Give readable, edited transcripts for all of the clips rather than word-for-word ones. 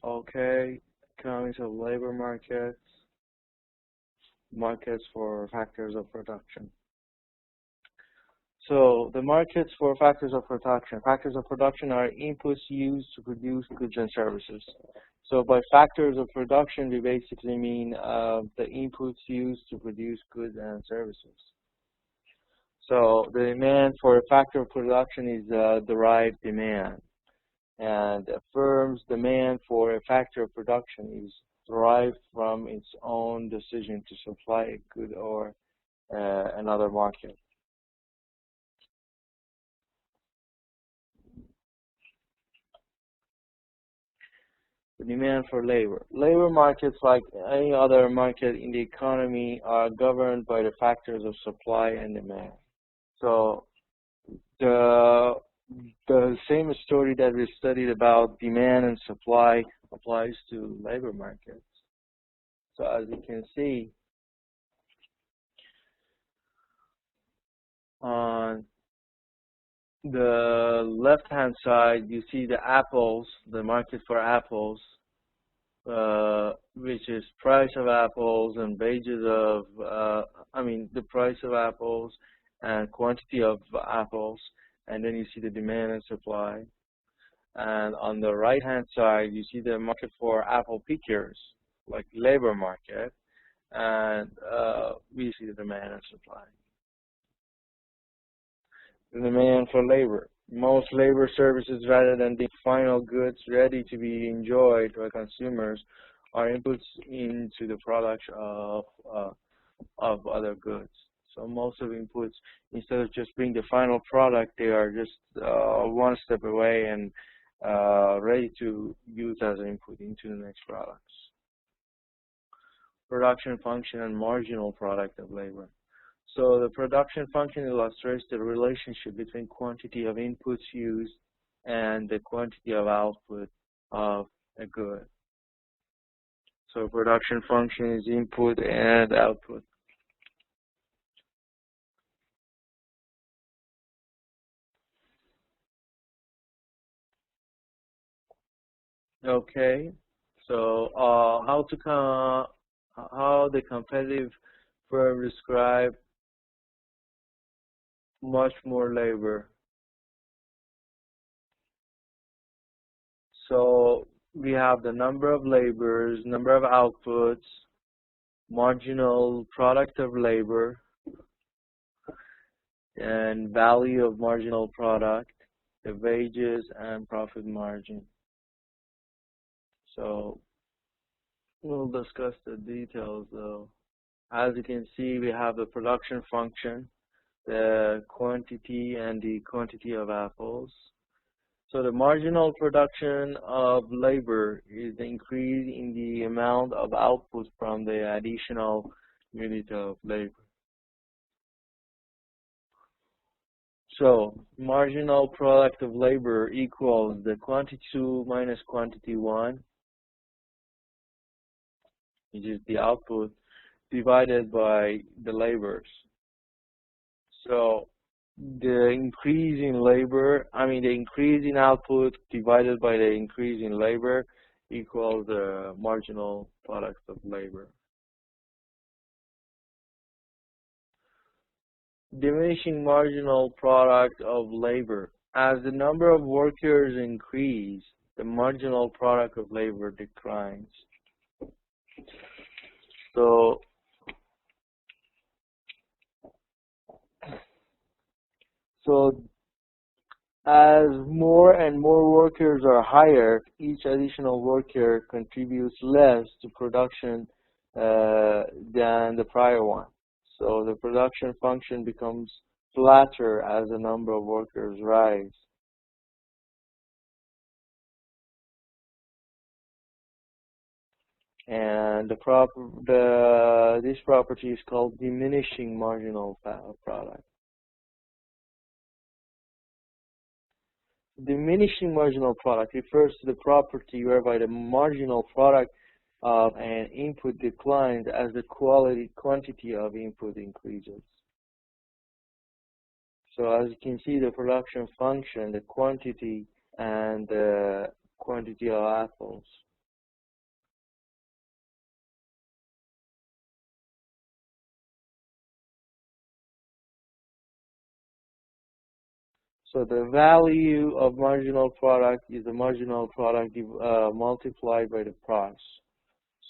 Okay, economics of labor markets, markets for factors of production. So the markets for factors of production. Factors of production are inputs used to produce goods and services. So by factors of production, we basically mean the inputs used to produce goods and services. So the demand for a factor of production is derived demand. And a firm's demand for a factor of production is derived from its own decision to supply a good or another market. The demand for labor. Labor markets, like any other market in the economy, are governed by the factors of supply and demand. So the same story that we studied about demand and supply applies to labor markets. So as you can see, on the left-hand side, you see the apples, the market for apples, which is price of apples and wages of, the price of apples and quantity of apples, and then you see the demand and supply. And on the right-hand side, you see the market for apple pickers, like labor market, and we see the demand and supply. The demand for labor. Most labor services, rather than the final goods ready to be enjoyed by consumers, are inputs into the production of other goods. So most of the inputs, instead of just being the final product, they are just one step away and ready to use as an input into the next products. Production function and marginal product of labor. So the production function illustrates the relationship between quantity of inputs used and the quantity of output of a good. So production function is input and output. Okay, so how the competitive firm describe much more labor. So we have the number of laborers, number of outputs, marginal product of labor, and value of marginal product, the wages and profit margin. So we'll discuss the details though. As you can see, we have the production function, the quantity and the quantity of apples. So the marginal production of labor is the increase in the amount of output from the additional unit of labor. So marginal product of labor equals the quantity 2 minus quantity 1, which is the output, divided by the labors. So the increase in labor, the increase in output divided by the increase in labor equals the marginal product of labor. Diminishing marginal product of labor. As the number of workers increase, the marginal product of labor declines. So as more and more workers are hired, each additional worker contributes less to production than the prior one. So the production function becomes flatter as the number of workers rise. And this property is called diminishing marginal product. Diminishing marginal product refers to the property whereby the marginal product of an input declines as the quantity of input increases. So as you can see, the production function, the quantity and the quantity of apples. So the value of marginal product is the marginal product multiplied by the price.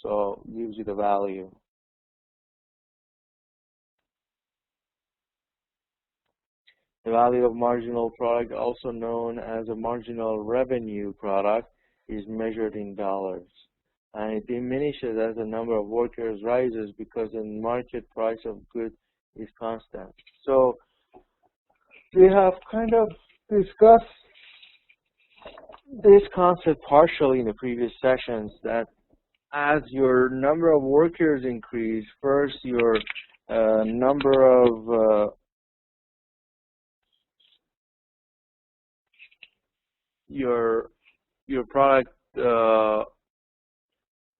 So it gives you the value. The value of marginal product, also known as a marginal revenue product, is measured in dollars. And it diminishes as the number of workers rises because the market price of goods is constant. So we have kind of discussed this concept partially in the previous sessions, that as your number of workers increase, first your number of your product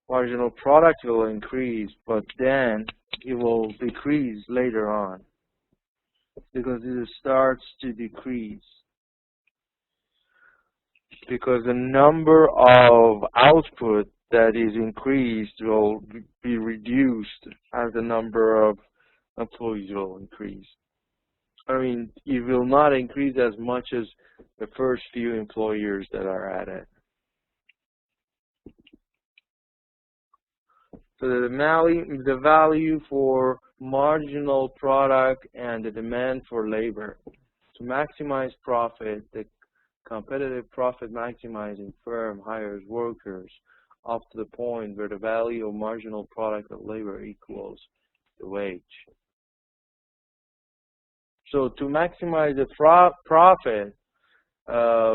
marginal product will increase, but then it will decrease later on because it starts to decrease, because the number of output that is increased will be reduced as the number of employees will increase. I mean, it will not increase as much as the first few employers that are added. So the value for marginal product and the demand for labor. To maximize profit, the competitive profit maximizing firm hires workers up to the point where the value of marginal product of labor equals the wage. So to maximize the profit,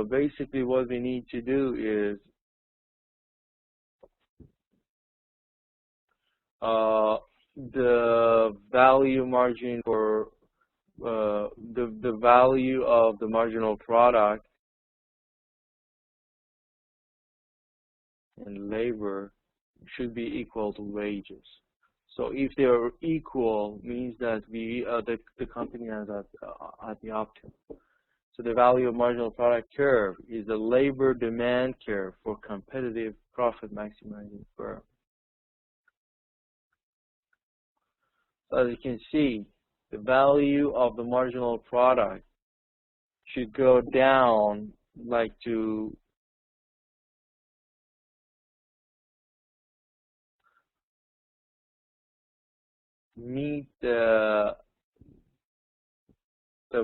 basically what we need to do is the value margin for the value of the marginal product and labor should be equal to wages. So if they are equal, means that the company is at the optimum. So the value of marginal product curve is the labor demand curve for competitive profit maximizing firm. As you can see, the value of the marginal product should go down like to meet the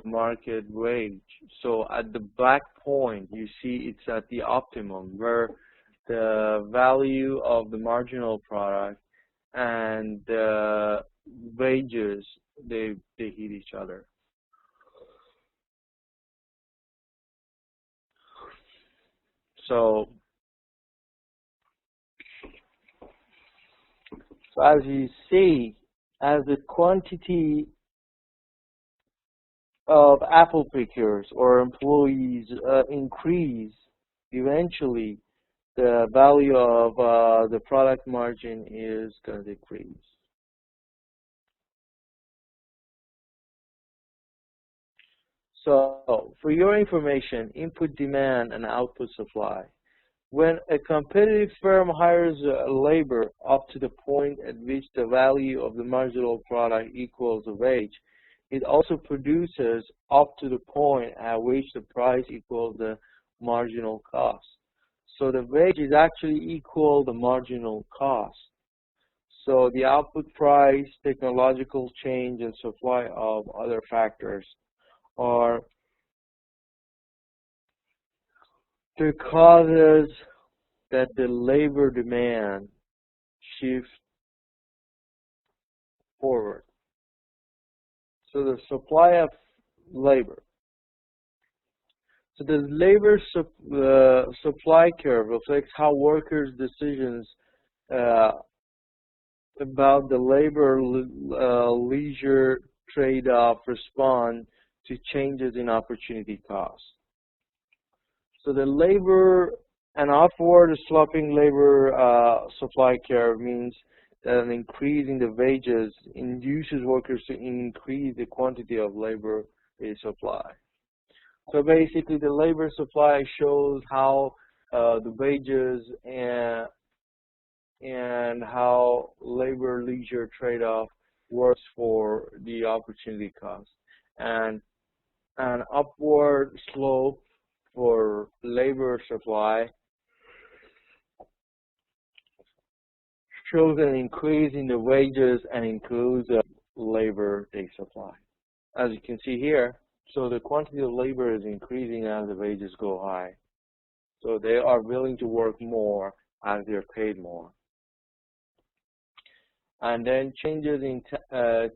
market wage. So at the black point, you see it's at the optimum where the value of the marginal product and the wages, they hit each other. So as you see, as the quantity of apple pickers or employees increase, eventually the value of the product margin is going to decrease. So for your information, input demand and output supply. When a competitive firm hires labor up to the point at which the value of the marginal product equals the wage, it also produces up to the point at which the price equals the marginal cost. So the wage is actually equal the marginal cost. So the output price, technological change, and supply of other factors are the causes that the labor demand shifts forward. So the supply of labor. So the labor supply curve reflects how workers' decisions about the labor leisure trade-off respond to changes in opportunity cost. So the labor, an upward sloping labor supply curve means that an increase in the wages induces workers to increase the quantity of labor they supply. So basically the labor supply shows how the wages and how labor leisure trade-off works for the opportunity cost. And an upward slope for labor supply shows an increase in the wages and includes the labor day supply. As you can see here, so the quantity of labor is increasing as the wages go high. So they are willing to work more as they're paid more. And then changes in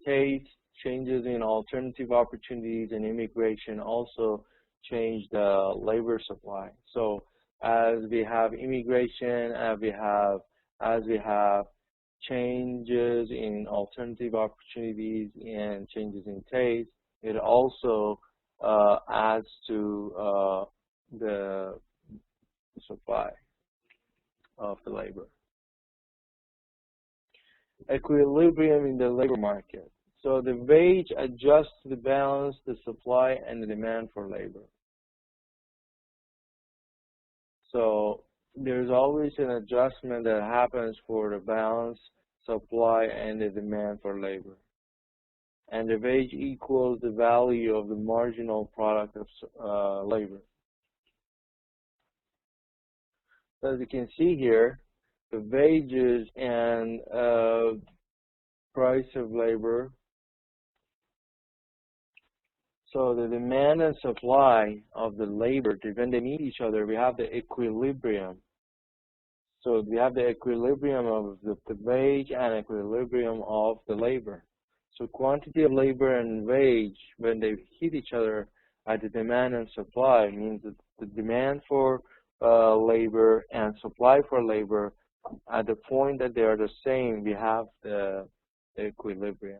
taste, changes in alternative opportunities and immigration also change the labor supply. So as we have immigration, as we have changes in alternative opportunities and changes in taste, it also adds to the supply of the labor. Equilibrium in the labor market. So the wage adjusts to balance the supply and the demand for labor. So there's always an adjustment that happens for the balance, supply, and the demand for labor. And the wage equals the value of the marginal product of labor. So as you can see here, the wages and price of labor. So the demand and supply of the labor, when they meet each other, we have the equilibrium. So we have the equilibrium of the wage and equilibrium of the labor. So quantity of labor and wage, when they hit each other at the demand and supply, means that the demand for labor and supply for labor, at the point that they are the same, we have the equilibrium.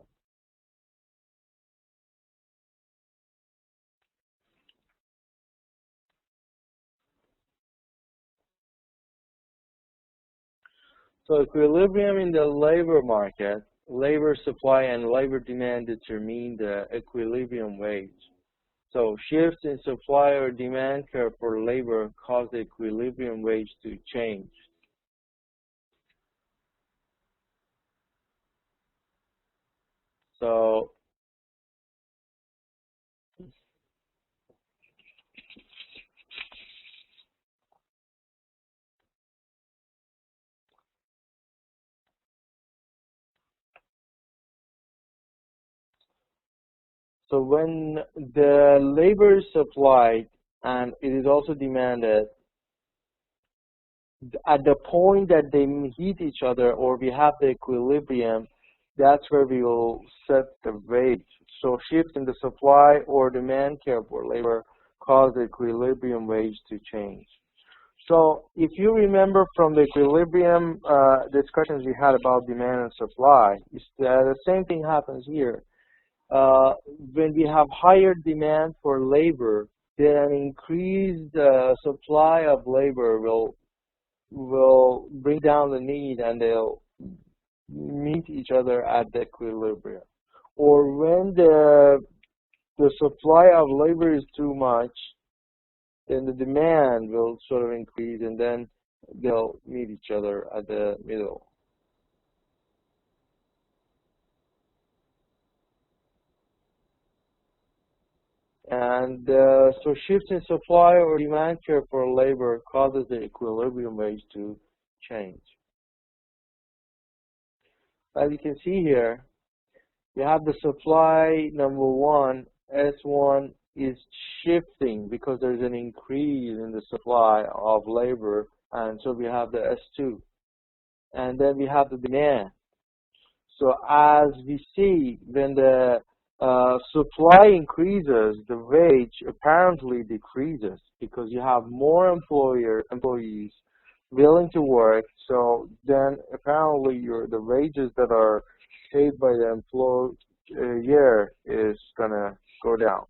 So equilibrium in the labor market, labor supply and labor demand determine the equilibrium wage. So shifts in supply or demand curve for labor cause the equilibrium wage to change. So when the labor is supplied and it is also demanded, at the point that they hit each other or we have the equilibrium, that's where we will set the wage. So shifts in the supply or demand curve for labor cause the equilibrium wage to change. So if you remember from the equilibrium discussions we had about demand and supply, the same thing happens here. When we have higher demand for labor, then an increased supply of labor will bring down the need and they'll meet each other at the equilibrium. Or when the supply of labor is too much, then the demand will sort of increase and then they'll meet each other at the middle. And so shifts in supply or demand curve for labor causes the equilibrium wage to change. As you can see here, you have the supply number one, S1 is shifting because there's an increase in the supply of labor, and so we have the S2. And then we have the demand. So as we see, when the supply increases, the wage apparently decreases because you have more employees willing to work. So then apparently the wages that are paid by the employer is gonna go down.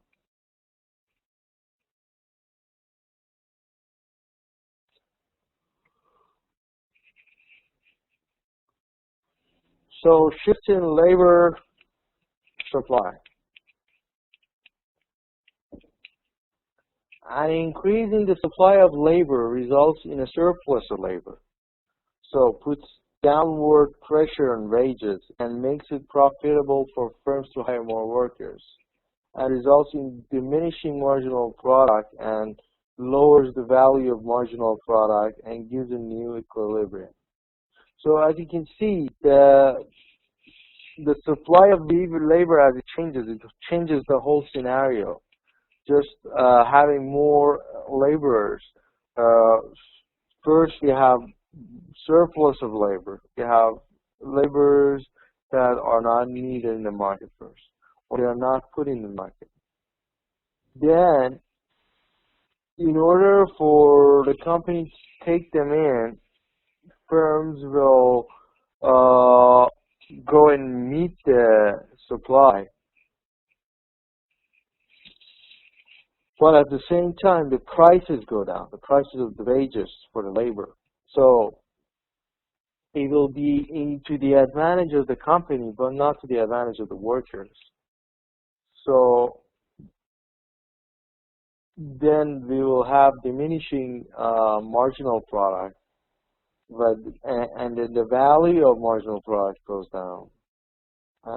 So shift in labor supply. An increase in the supply of labor results in a surplus of labor. So puts downward pressure on wages and makes it profitable for firms to hire more workers. and results in diminishing marginal product and lowers the value of marginal product and gives a new equilibrium. So as you can see, the supply of labor as it changes the whole scenario. Just having more laborers. First, you have surplus of labor. You have laborers that are not needed in the market first, or they are not put in the market. Then, in order for the company to take them in, firms will go and meet the supply. But at the same time, the prices go down, the prices of the wages for the labor. So it will be to the advantage of the company, but not to the advantage of the workers. So then we will have diminishing marginal product, and then the value of marginal product goes down.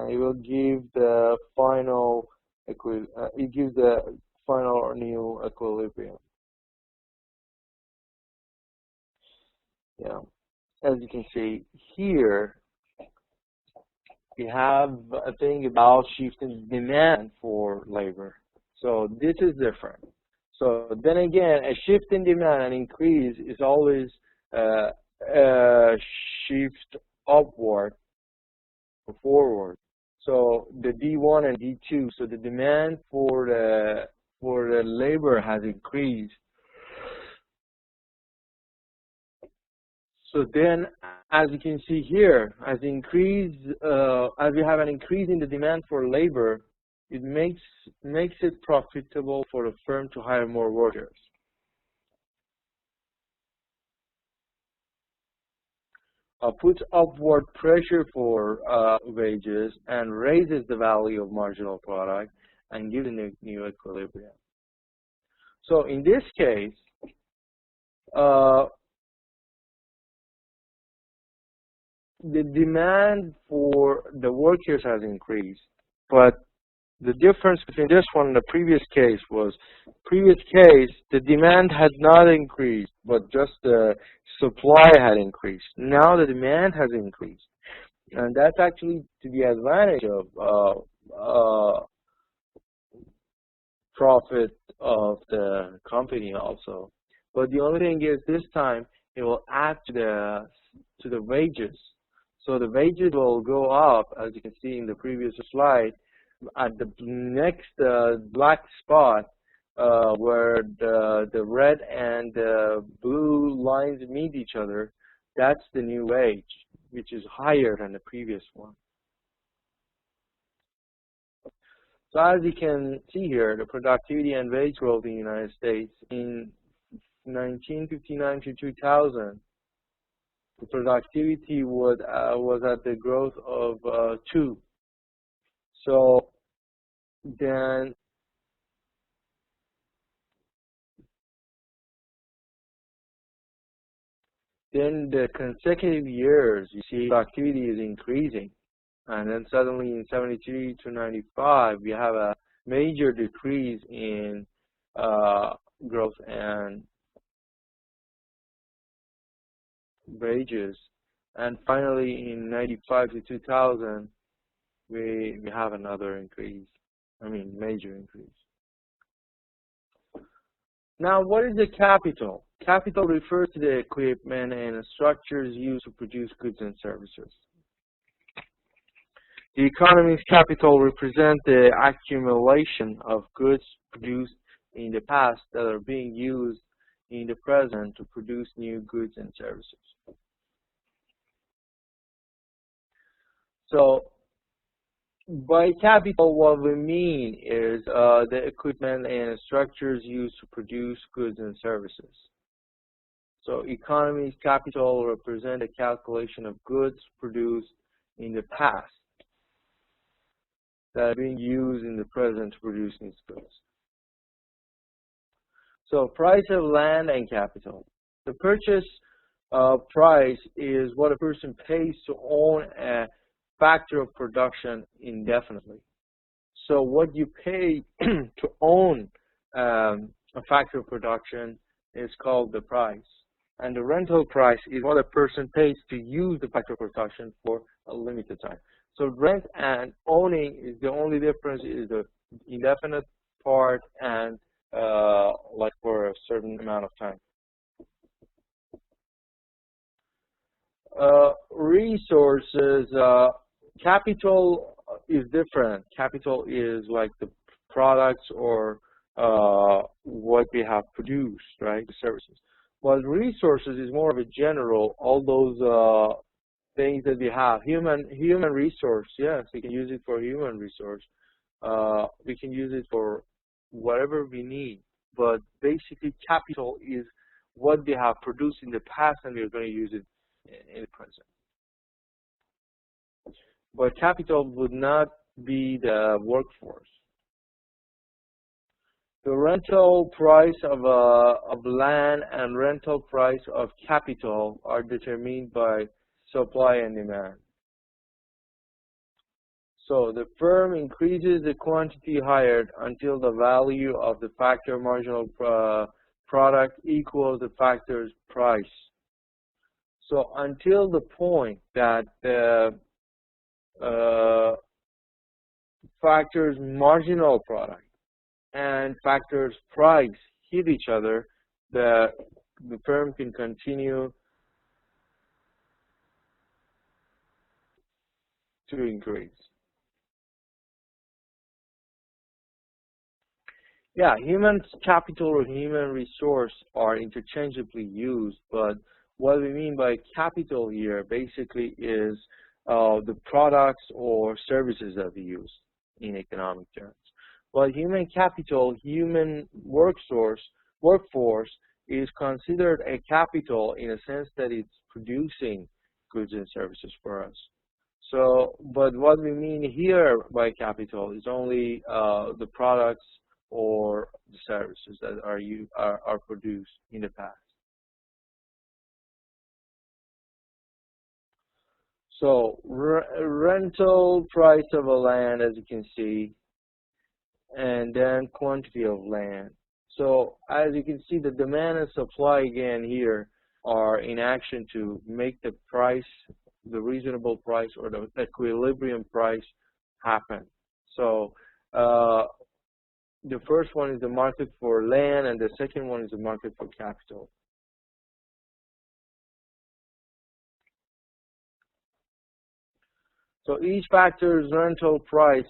It will give the final final new equilibrium. Yeah, as you can see here, we have a thing about shifting demand for labor. So this is different. So then again, a shift in demand and increase is always a shift upward or forward. So the D1 and D2, so the demand for the labor has increased. So then, as you can see here, as we have an increase in the demand for labor, it makes it profitable for the firm to hire more workers. Puts upward pressure for wages and raises the value of marginal product and gives a new equilibrium. So in this case, the demand for the workers has increased, but the difference between this one and the previous case was, the demand had not increased, but just the supply had increased. Now the demand has increased, and that's actually to the advantage of profit of the company also. But the only thing is, this time it will add to the wages. So the wages will go up, as you can see in the previous slide. At the next black spot, where the red and the blue lines meet each other, that's the new wage, which is higher than the previous one. So as you can see here, the productivity and wage growth in the United States in 1959 to 2000, the productivity was at the growth of 2. So then the consecutive years, you see productivity is increasing. And then suddenly in 73 to 95, we have a major decrease in growth and wages. And finally in 95 to 2000, we have another increase, major increase. Now, what is the capital? Capital refers to the equipment and structures used to produce goods and services. The economy's capital represents the accumulation of goods produced in the past that are being used in the present to produce new goods and services. So, by capital, what we mean is the equipment and structures used to produce goods and services. So economy's capital represents a calculation of goods produced in the past that are being used in the present to produce these goods. So price of land and capital. The purchase price is what a person pays to own a factor of production indefinitely. So what you pay to own a factory of production is called the price. And the rental price is what a person pays to use the factory of production for a limited time. So rent and owning is the only difference is the indefinite part and like for a certain amount of time. Resources, capital is different. Capital is like the products or what we have produced, right, the services. While resources is more of a general, all those things that we have. Human resource, yes, we can use it for human resource. We can use it for whatever we need. But basically, capital is what we have produced in the past, and we're going to use it in the present. But capital would not be the workforce. The rental price of land and rental price of capital are determined by supply and demand. So the firm increases the quantity hired until the value of the factor marginal product equals the factor's price. So until the point that the factor's marginal product and factor's price hit each other, the firm can continue to increase. Yeah, human capital or human resource are interchangeably used, but what we mean by capital here basically is the products or services that we use in economic terms. While human capital, human workforce is considered a capital in a sense that it's producing goods and services for us. So, but what we mean here by capital is only the products or the services that are produced in the past. So, rental price of a land, as you can see, and then quantity of land. So, as you can see, the demand and supply again here are in action to make the price, the reasonable price or the equilibrium price happen. So, the first one is the market for land, and the second one is the market for capital. So each factor's rental price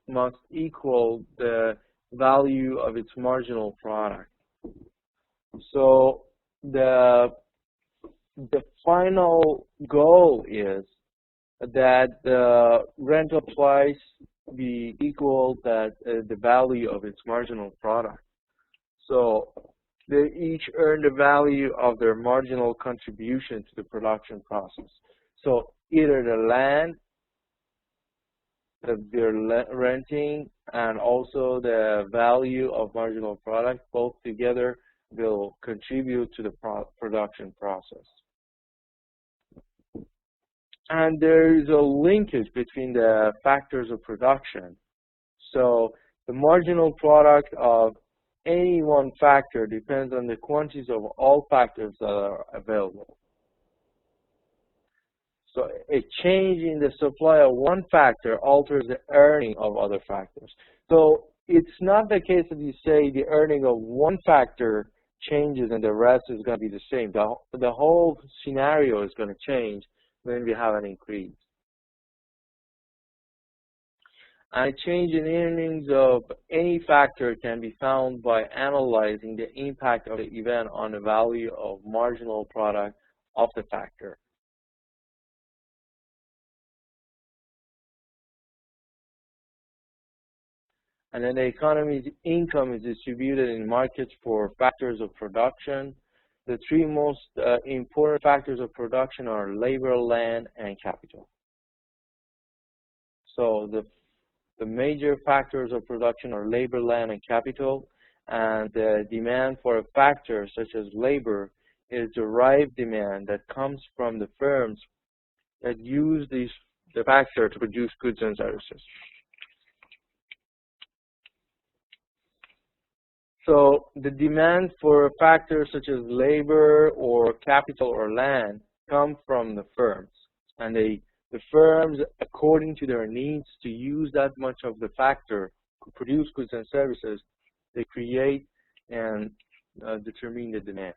must equal the value of its marginal product. So the final goal is that the rental price be equal that the value of its marginal product. So they each earn the value of their marginal contribution to the production process. So either the land that they're renting and also the value of marginal product, both together will contribute to the production process. And there is a linkage between the factors of production. So the marginal product of any one factor depends on the quantities of all factors that are available. So a change in the supply of one factor alters the earning of other factors. So it's not the case that you say the earning of one factor changes and the rest is going to be the same. The whole scenario is going to change when we have an increase. And a change in earnings of any factor can be found by analyzing the impact of the event on the value of marginal product of the factor. And then the economy's income is distributed in markets for factors of production. The three most important factors of production are labor, land, and capital. So the major factors of production are labor, land, and capital. And the demand for a factor such as labor is derived demand that comes from the firms that use the factor to produce goods and services. So the demand for factors such as labor or capital or land come from the firms, and the firms, according to their needs to use that much of the factor to produce goods and services, they create and determine the demand.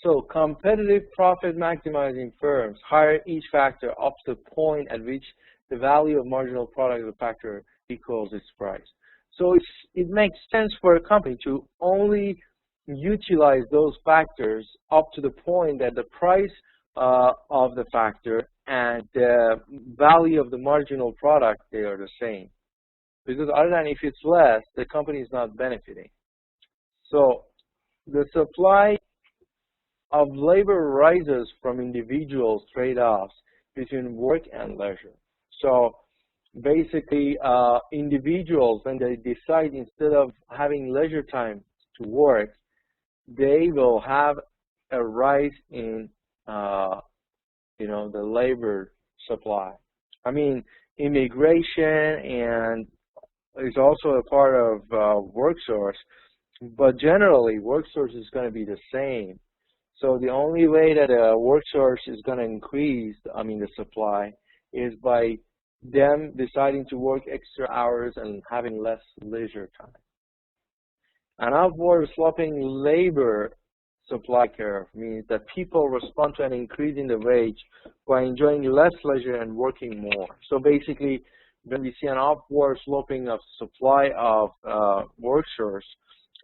So competitive profit maximizing firms hire each factor up to the point at which the value of marginal product of the factor equals its price. So it makes sense for a company to only utilize those factors up to the point that the price of the factor and the value of the marginal product, they are the same. Because other than if it's less, the company is not benefiting. So the supply of labor rises from individuals' trade-offs between work and leisure. So basically, individuals, when they decide instead of having leisure time to work, they will have a rise in, the labor supply. I mean, immigration and is also a part of work source, but generally, work source is going to be the same. So the only way that a work source is going to increase, the supply, is by them deciding to work extra hours and having less leisure time. An upward sloping labor supply curve means that people respond to an increase in the wage by enjoying less leisure and working more. So basically, when we see an upward sloping of supply of work source,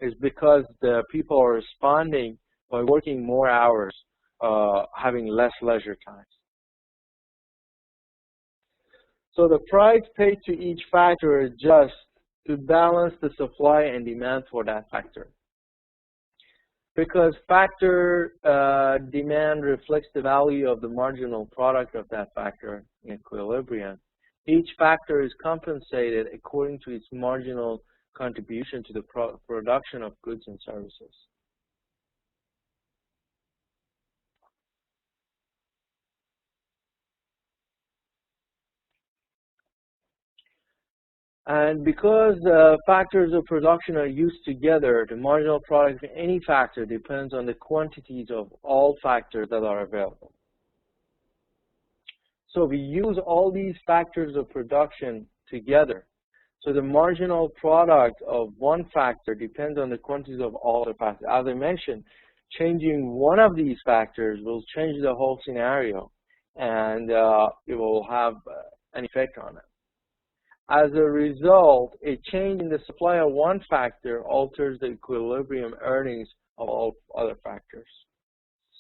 is because the people are responding by working more hours, having less leisure time. So the price paid to each factor adjusts to balance the supply and demand for that factor. Because factor demand reflects the value of the marginal product of that factor in equilibrium, each factor is compensated according to its marginal contribution to the production of goods and services. And because the factors of production are used together, the marginal product of any factor depends on the quantities of all factors that are available. So we use all these factors of production together. So the marginal product of one factor depends on the quantities of all the factors. As I mentioned, changing one of these factors will change the whole scenario, and it will have an effect on it. As a result, a change in the supply of one factor alters the equilibrium earnings of all other factors.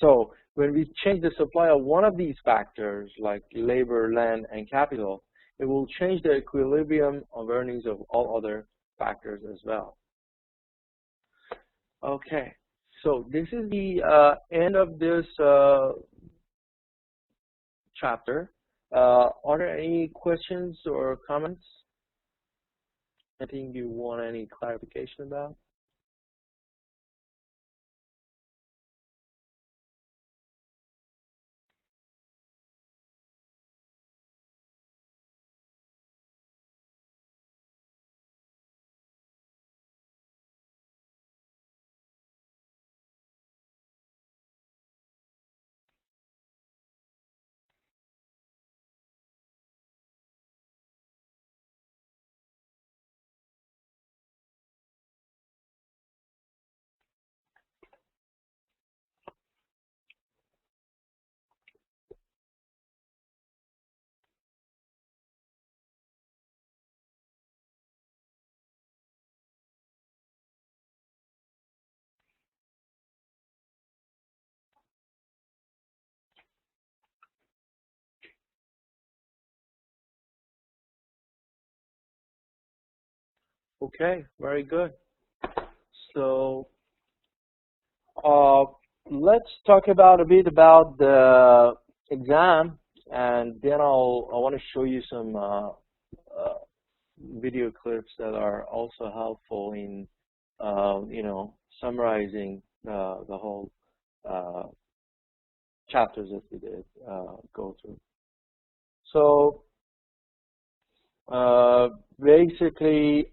So when we change the supply of one of these factors, like labor, land, and capital, it will change the equilibrium of earnings of all other factors as well. Okay, so this is the end of this chapter. Are there any questions or comments? Anything you want any clarification about? Okay, very good. So let's talk about a bit about the exam, and then I want to show you some video clips that are also helpful in summarizing the whole chapters that we did go through. So basically,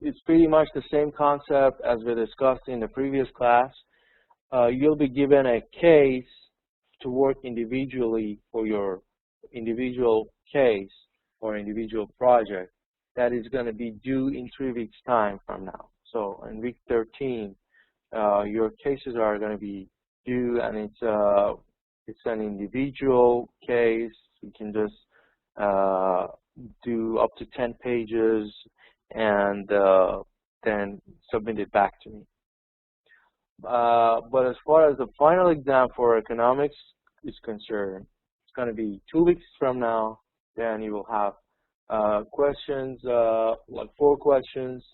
it's pretty much the same concept as we discussed in the previous class. You'll be given a case to work individually for your individual case or individual project that is going to be due in 3 weeks' time from now. So in week 13, your cases are going to be due, and it's an individual case. You can just do up to 10 pages and then submit it back to me. But as far as the final exam for economics is concerned, it's going to be 2 weeks from now. Then you will have questions, like 4 questions.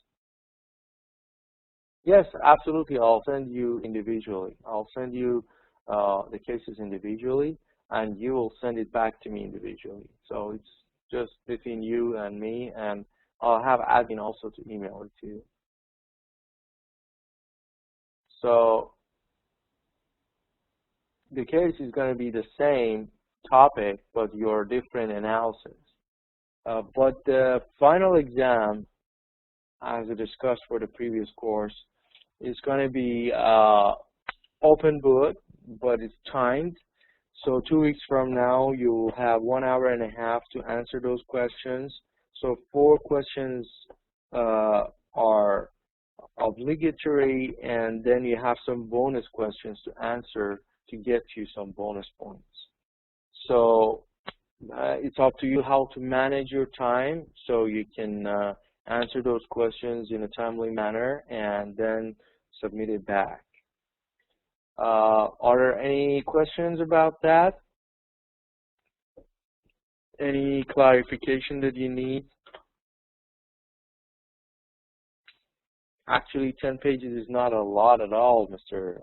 Yes, absolutely. I'll send you individually. I'll send you the cases individually, and you will send it back to me individually. So it's just between you and me, and I'll have admin also to email it to you. So the case is going to be the same topic, but your different analysis. But the final exam, as we discussed for the previous course, is going to be open book, but it's timed. So 2 weeks from now, you will have 1.5 hours to answer those questions. So 4 questions are obligatory, and then you have some bonus questions to answer to get you some bonus points. So it's up to you how to manage your time so you can answer those questions in a timely manner and then submit it back. Are there any questions about that? Any clarification that you need? Actually, 10 pages is not a lot at all, Mr.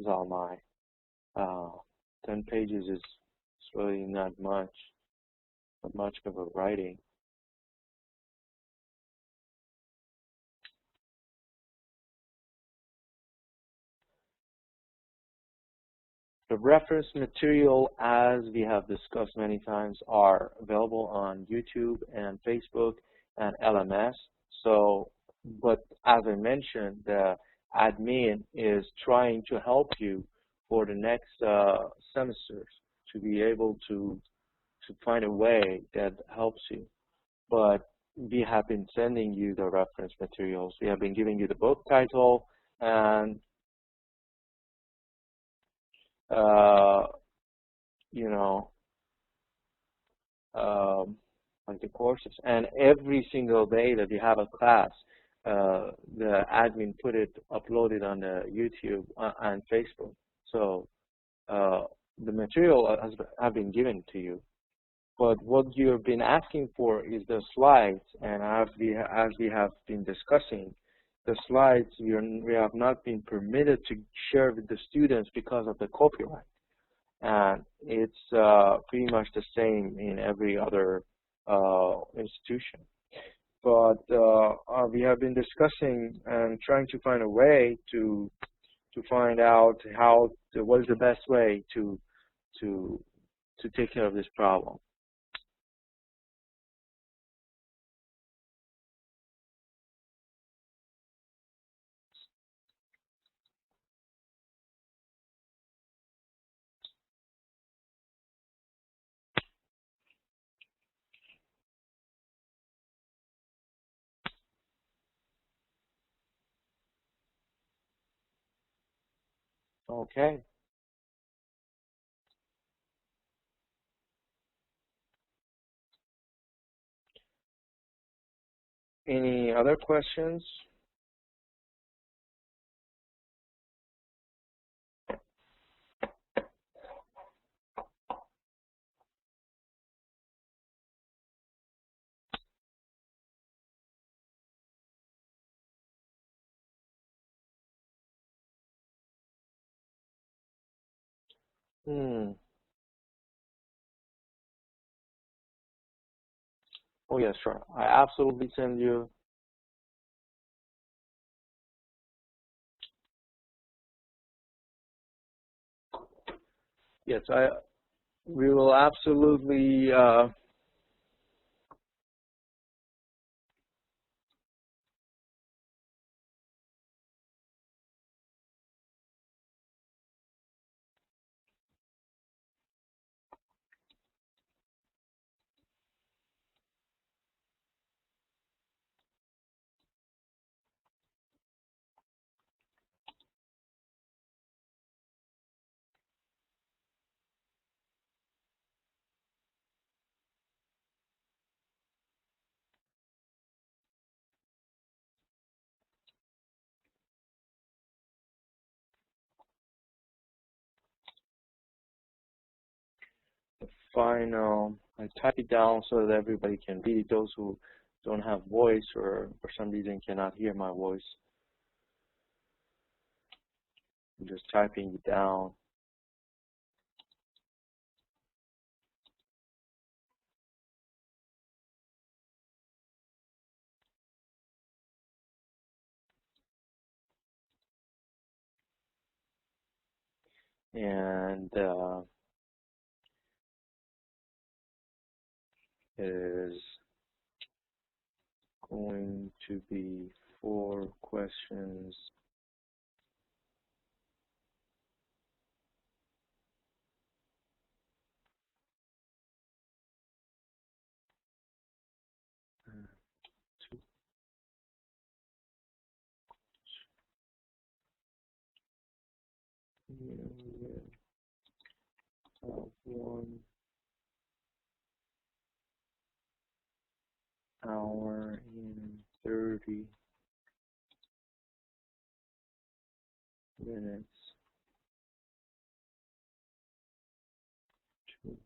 Zalmai. 10 pages is really not much of a writing. The reference material, as we have discussed many times, are available on YouTube and Facebook and LMS. So, but as I mentioned, the admin is trying to help you for the next semesters to be able to find a way that helps you. But we have been sending you the reference materials. We have been giving you the book title and you know, like the courses. And every single day that you have a class, the admin uploaded on the YouTube and Facebook. So the material have been given to you. But what you've been asking for is the slides, and as we have been discussing, the slides we have not been permitted to share with the students because of the copyright. And it's pretty much the same in every other institution. But we have been discussing and trying to find a way to find out what is the best way to take care of this problem. Okay. Any other questions? Oh yeah, sure. I absolutely send you. Yes, we will absolutely I type it down so that everybody can read it, those who don't have voice or for some reason cannot hear my voice. I'm just typing it down. And it is going to be 4 questions. Of 1 hour and 30 minutes to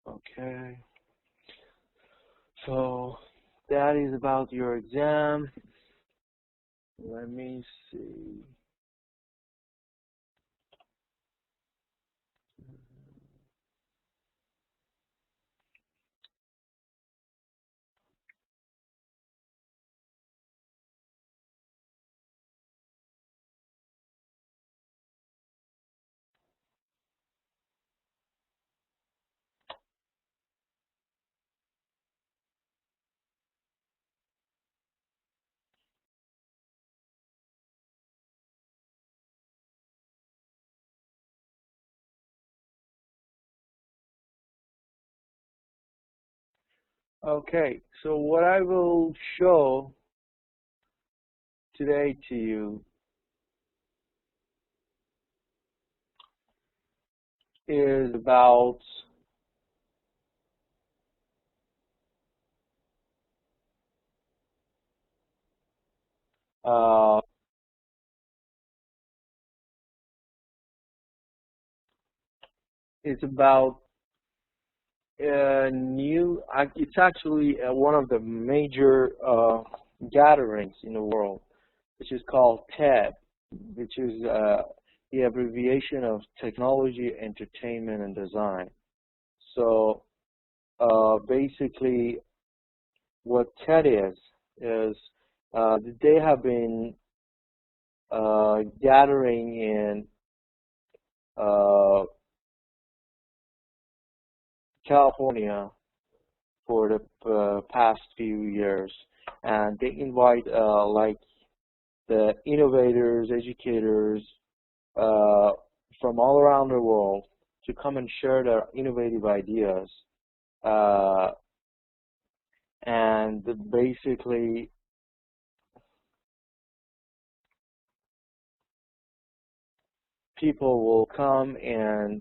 Okay, so that is about your exam. Let me see. Okay, so what I will show today to you is about uh, it's about it's actually one of the major gatherings in the world, which is called TED, which is the abbreviation of Technology, Entertainment, and Design. So basically what TED is they have been gathering in California for the past few years, and they invite like the innovators, educators from all around the world to come and share their innovative ideas. And basically, people will come and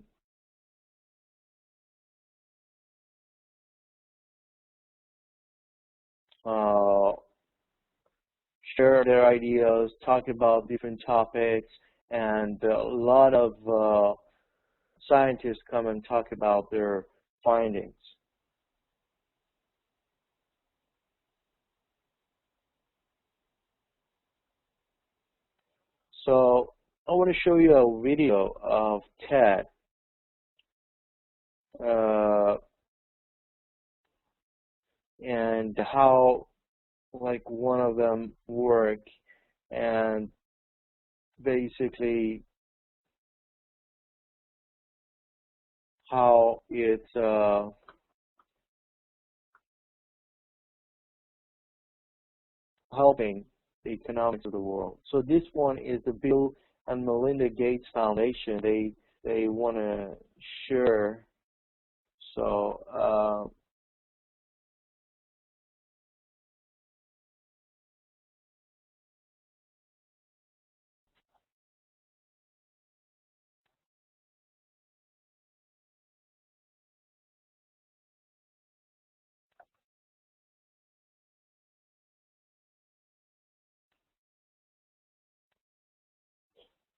share their ideas, talk about different topics, and a lot of scientists come and talk about their findings. So I want to show you a video of TED. And how like one of them work, and basically how it's helping the economics of the world. So this one is the Bill and Melinda Gates Foundation. They want to share. So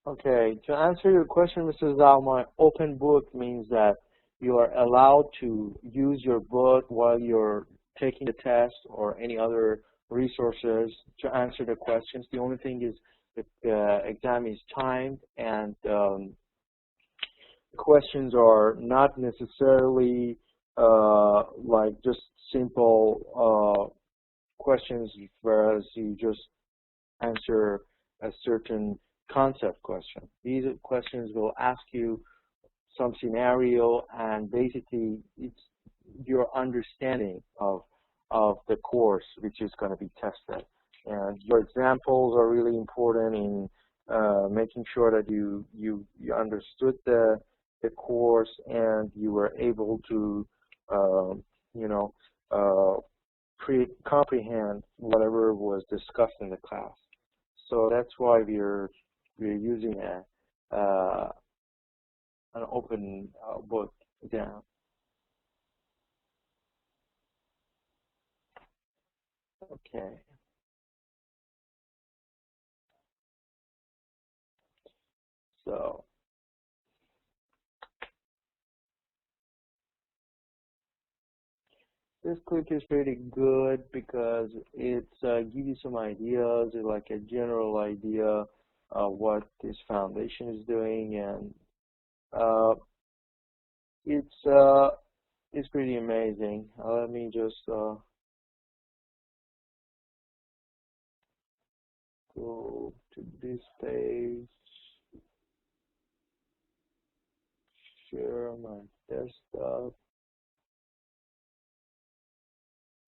Okay, to answer your question, Mr. Zalma, open book means that you are allowed to use your book while you're taking the test or any other resources to answer the questions. The only thing is that the exam is timed and questions are not necessarily like just simple questions, whereas you just answer a certain concept question. These questions will ask you some scenario, and basically it's your understanding of the course which is going to be tested. And your examples are really important in making sure that you understood the course and you were able to you know comprehend whatever was discussed in the class. So that's why we're using an open book exam. Okay. So this clip is pretty good because it gives you some ideas, like a general idea of what this foundation is doing, and it's pretty amazing. Let me just go to this page, share my desktop.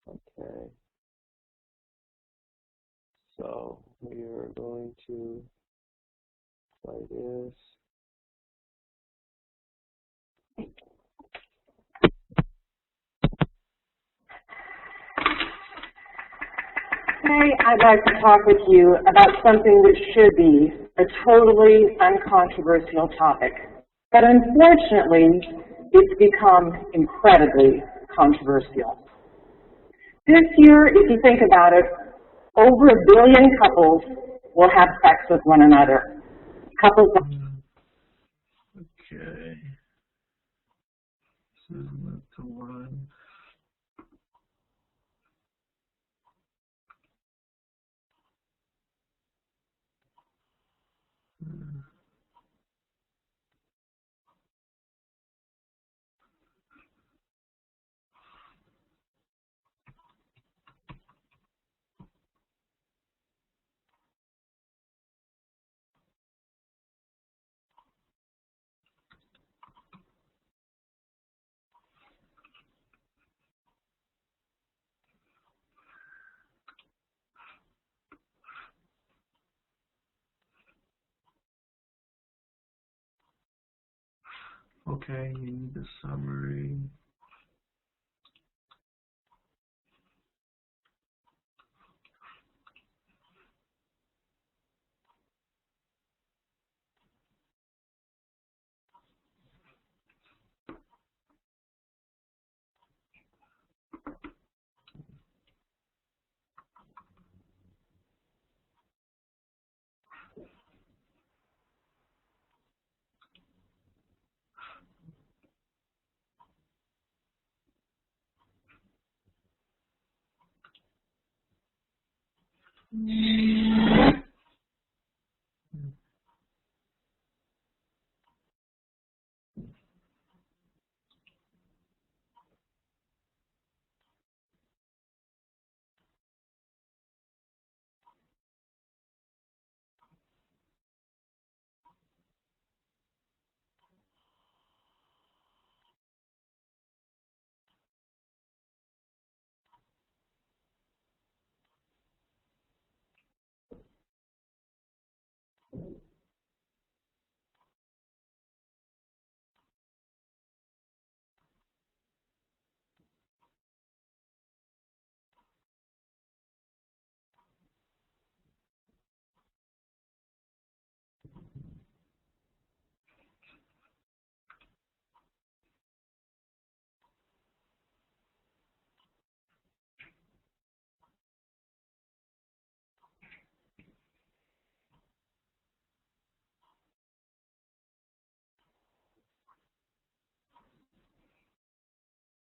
Okay. So we are going to try this. Today, I'd like to talk with you about something that should be a totally uncontroversial topic. But unfortunately, it's become incredibly controversial. This year, if you think about it, over 1 billion couples will have sex with one another. Couples. Okay. This is not the one. Okay, you need the summary.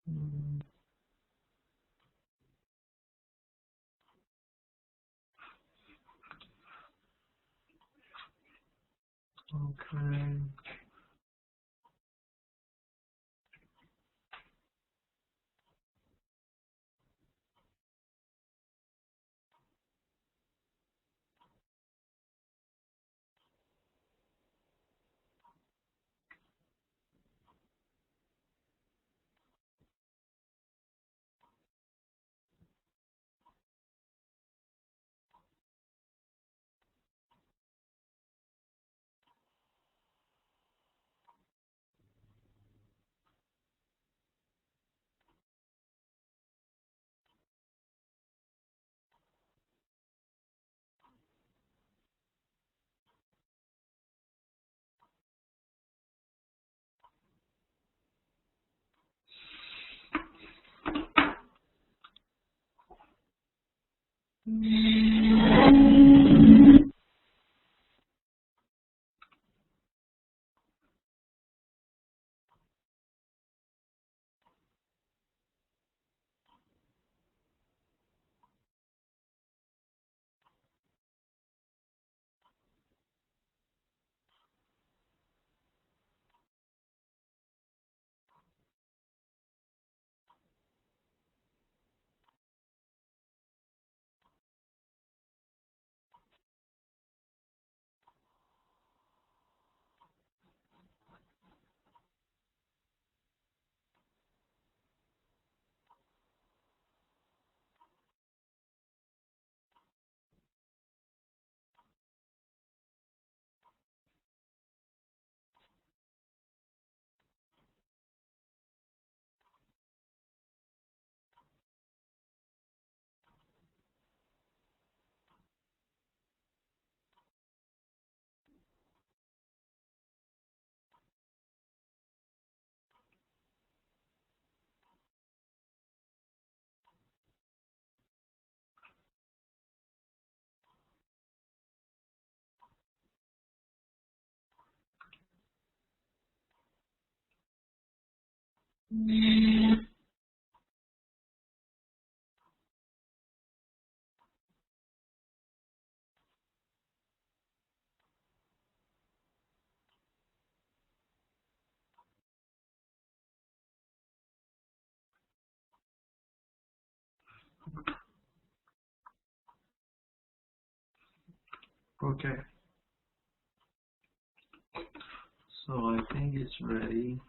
Okay. Okay. So I think it's ready.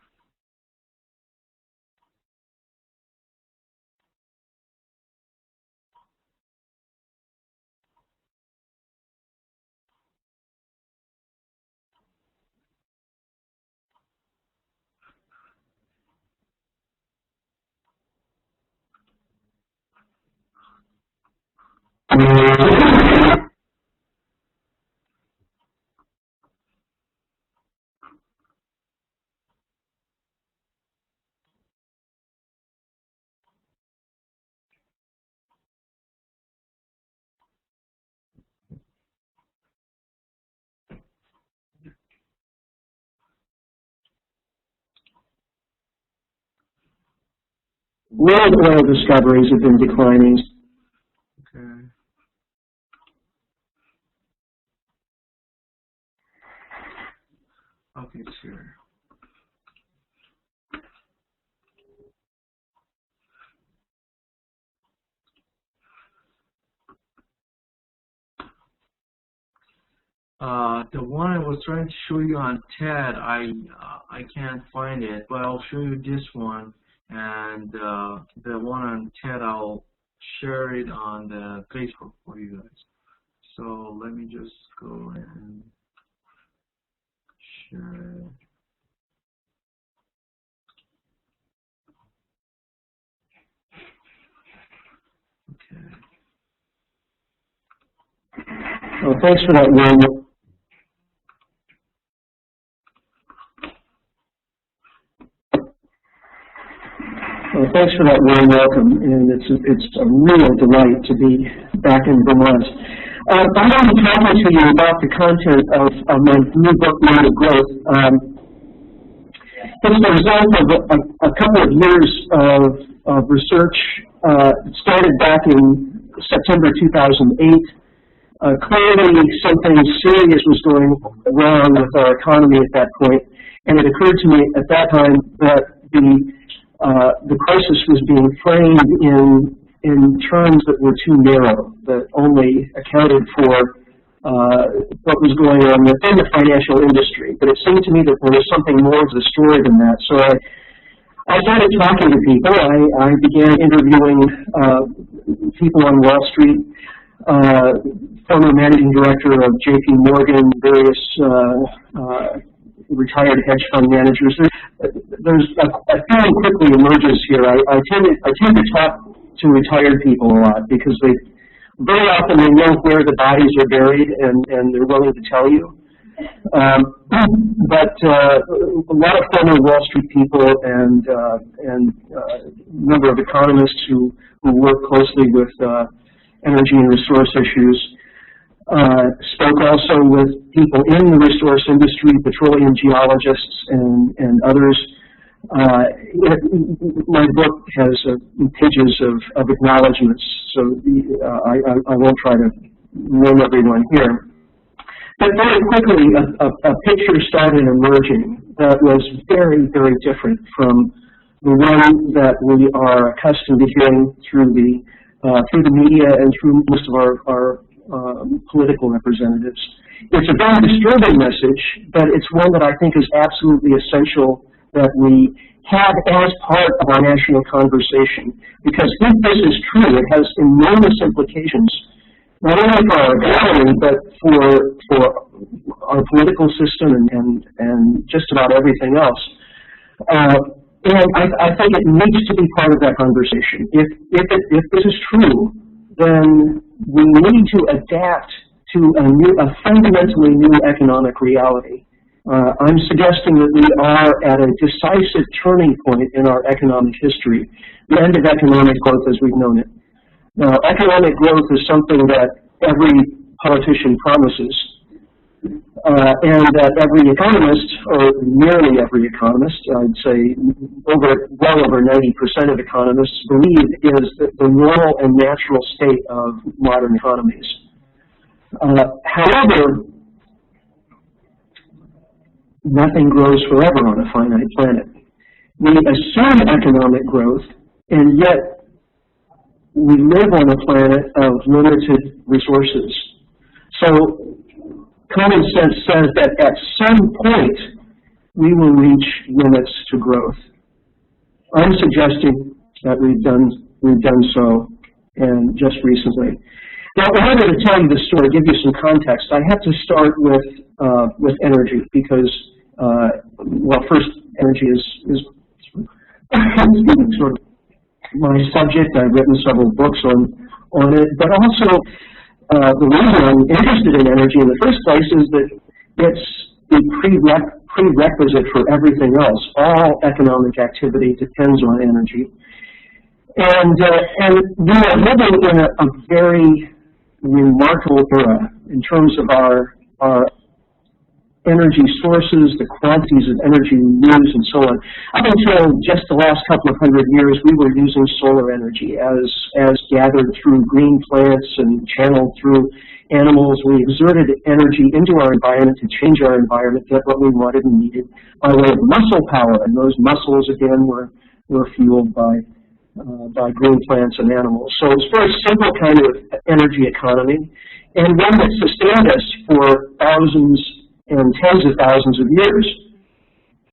World oil discoveries have been declining. Okay. Okay, sure. The one I was trying to show you on TED, I can't find it, but I'll show you this one, and the one on TED I'll share it on the Facebook for you guys. So let me just go and share it. Okay. Oh, thanks for that, Will. Well, thanks for that warm welcome, and it's a real delight to be back in Vermont. I'm going to be talking to you about the content of my new book, Mode of Growth. It's the result of a couple of years of research. It started back in September 2008. Clearly, something serious was going wrong with our economy at that point, and it occurred to me at that time that the crisis was being framed in terms that were too narrow, that only accounted for what was going on within the financial industry. But it seemed to me that there was something more to the story than that. So I started talking to people. I began interviewing people on Wall Street, former managing director of J.P. Morgan, various retired hedge fund managers. There's a feeling quickly emerges here. I tend to talk to retired people a lot because very often they know where the bodies are buried and they're willing to tell you. But a lot of former Wall Street people and a number of economists who work closely with energy and resource issues spoke also with people in the resource industry, petroleum geologists and others. My book has pages of acknowledgments, so I won't try to name everyone here. But very quickly, a picture started emerging that was very, very different from the one that we are accustomed to hearing through the media and through most of our political representatives. It's a very disturbing message, but it's one that I think is absolutely essential that we have as part of our national conversation. Because if this is true, it has enormous implications, not only for our economy, but for our political system and just about everything else. And I think it needs to be part of that conversation. If this is true, then we need to adapt to a fundamentally new economic reality. I'm suggesting that we are at a decisive turning point in our economic history, the end of economic growth as we've known it. Now, economic growth is something that every politician promises, and that every economist, or nearly every economist, I'd say well over 90% of economists believe is the normal and natural state of modern economies. However, nothing grows forever on a finite planet. We assume economic growth, and yet we live on a planet of limited resources. So common sense says that at some point we will reach limits to growth. I'm suggesting that we've done so, and just recently. Now, in order to tell you the story, give you some context, I have to start with energy because, well, first, energy is sort of my subject. I've written several books on it, but also the reason I'm interested in energy in the first place is that it's the prerequisite for everything else. All economic activity depends on energy, and we are living in a very remarkable era in terms of our energy sources, the quantities of energy we use, and so on. Up until just the last couple of 100 years, we were using solar energy as gathered through green plants and channeled through animals. We exerted energy into our environment to change our environment, get what we wanted and needed by way of muscle power, and those muscles again were fueled by green plants and animals. So it's a very simple kind of energy economy, and one that sustained us for thousands and tens of thousands of years.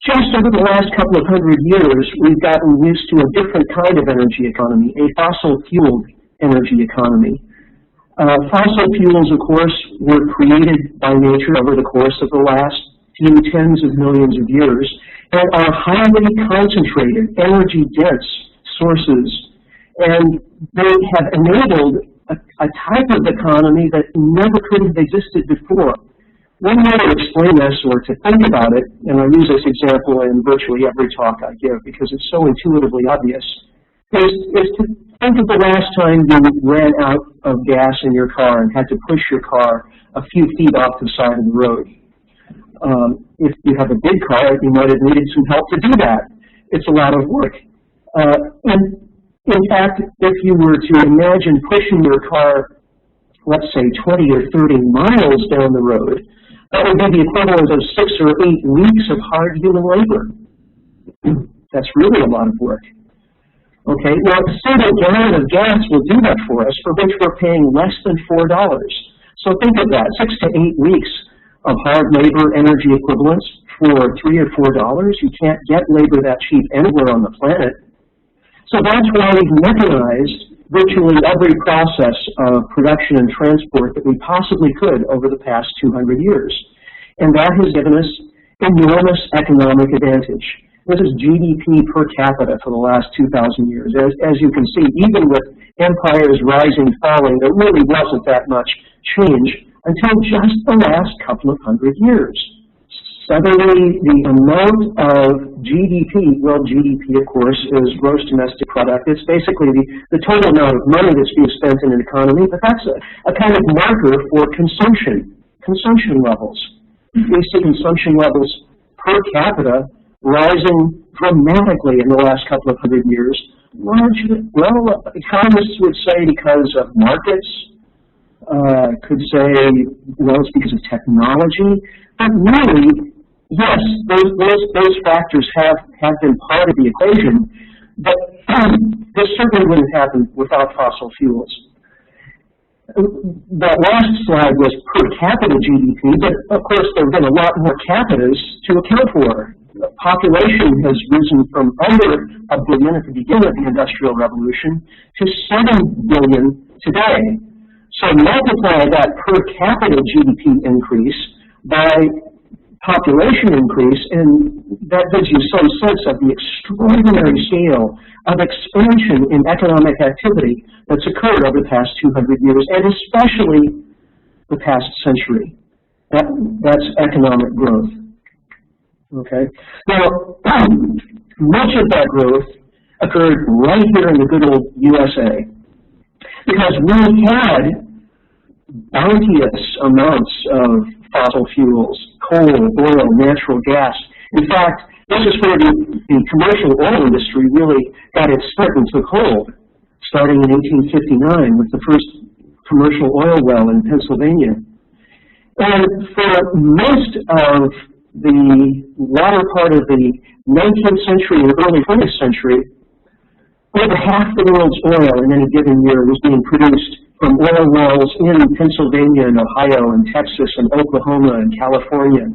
Just over the last couple of 100 years, we've gotten used to a different kind of energy economy, a fossil-fueled energy economy. Fossil fuels, of course, were created by nature over the course of the last few tens of millions of years, and are highly concentrated, energy-dense sources, and they have enabled a type of economy that never could have existed before. One way to explain this or to think about it, and I use this example in virtually every talk I give because it's so intuitively obvious, is to think of the last time you ran out of gas in your car and had to push your car a few feet off the side of the road. If you have a big car, you might have needed some help to do that. It's a lot of work. And in fact, if you were to imagine pushing your car, let's say 20 or 30 miles down the road, that would be the equivalent of 6 or 8 weeks of hard human labor. That's really a lot of work. Okay, now a single gallon of gas will do that for us, for which we're paying less than $4. So think of that, 6 to 8 weeks of hard labor energy equivalents for $3 or $4. You can't get labor that cheap anywhere on the planet. So that's why we've mechanized virtually every process of production and transport that we possibly could over the past 200 years. And that has given us enormous economic advantage. This is GDP per capita for the last 2,000 years. As you can see, even with empires rising, falling, there really wasn't that much change until just the last couple of hundred years. Suddenly, the amount of GDP, well, GDP, of course, is gross domestic product. It's basically the total amount of money that's being spent in an economy, but that's a kind of marker for consumption levels. We see consumption levels per capita rising dramatically in the last couple of hundred years. Largely, well, economists would say because of markets, could say, well, it's because of technology, but really, yes, those factors have been part of the equation, but this certainly wouldn't happen without fossil fuels. That last slide was per capita GDP, but of course there have been a lot more capitas to account for. The population has risen from under 1 billion at the beginning of the Industrial Revolution to 7 billion today. So multiply that per capita GDP increase by population increase, and that gives you some sense of the extraordinary scale of expansion in economic activity that's occurred over the past 200 years, and especially the past century. That's economic growth. Okay. Now, much of that growth occurred right here in the good old USA, because we had bounteous amounts of fossil fuels, coal, oil, natural gas. In fact, this is where the commercial oil industry really got its start and took hold, starting in 1859 with the first commercial oil well in Pennsylvania. And for most of the latter part of the 19th century and early 20th century, over half the world's oil in any given year was being produced from oil wells in Pennsylvania and Ohio and Texas and Oklahoma and California.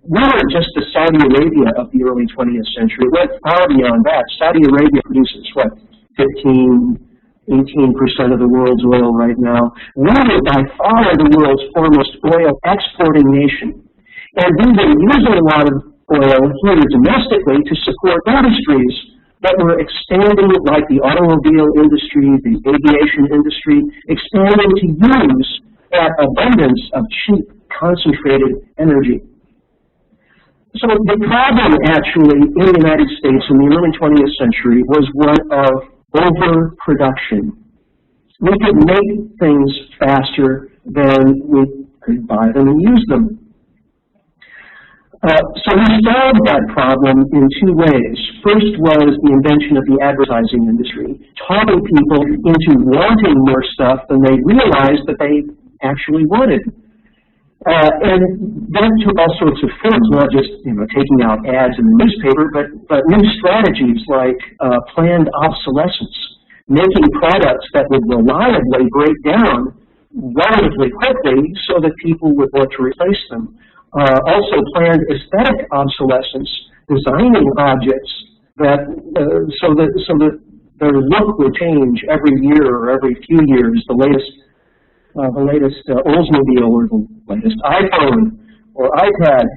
We weren't just the Saudi Arabia of the early 20th century. It went far beyond that. Saudi Arabia produces, 18% of the world's oil right now. We are by far the world's foremost oil exporting nation. And we've been using a lot of oil here domestically to support industries that were expanding, like the automobile industry, the aviation industry, expanding to use that abundance of cheap, concentrated energy. So the problem, actually, in the United States in the early 20th century was one of overproduction. We could make things faster than we could buy them and use them. So we solved that problem in two ways. First was the invention of the advertising industry, talking people into wanting more stuff than they realized that they actually wanted. And that took all sorts of forms, not just taking out ads in the newspaper, but new strategies like planned obsolescence, making products that would reliably break down relatively quickly so that people would want to replace them. Also planned aesthetic obsolescence, designing objects that so that their look would change every year or every few years. The latest Oldsmobile or the latest iPhone or iPad,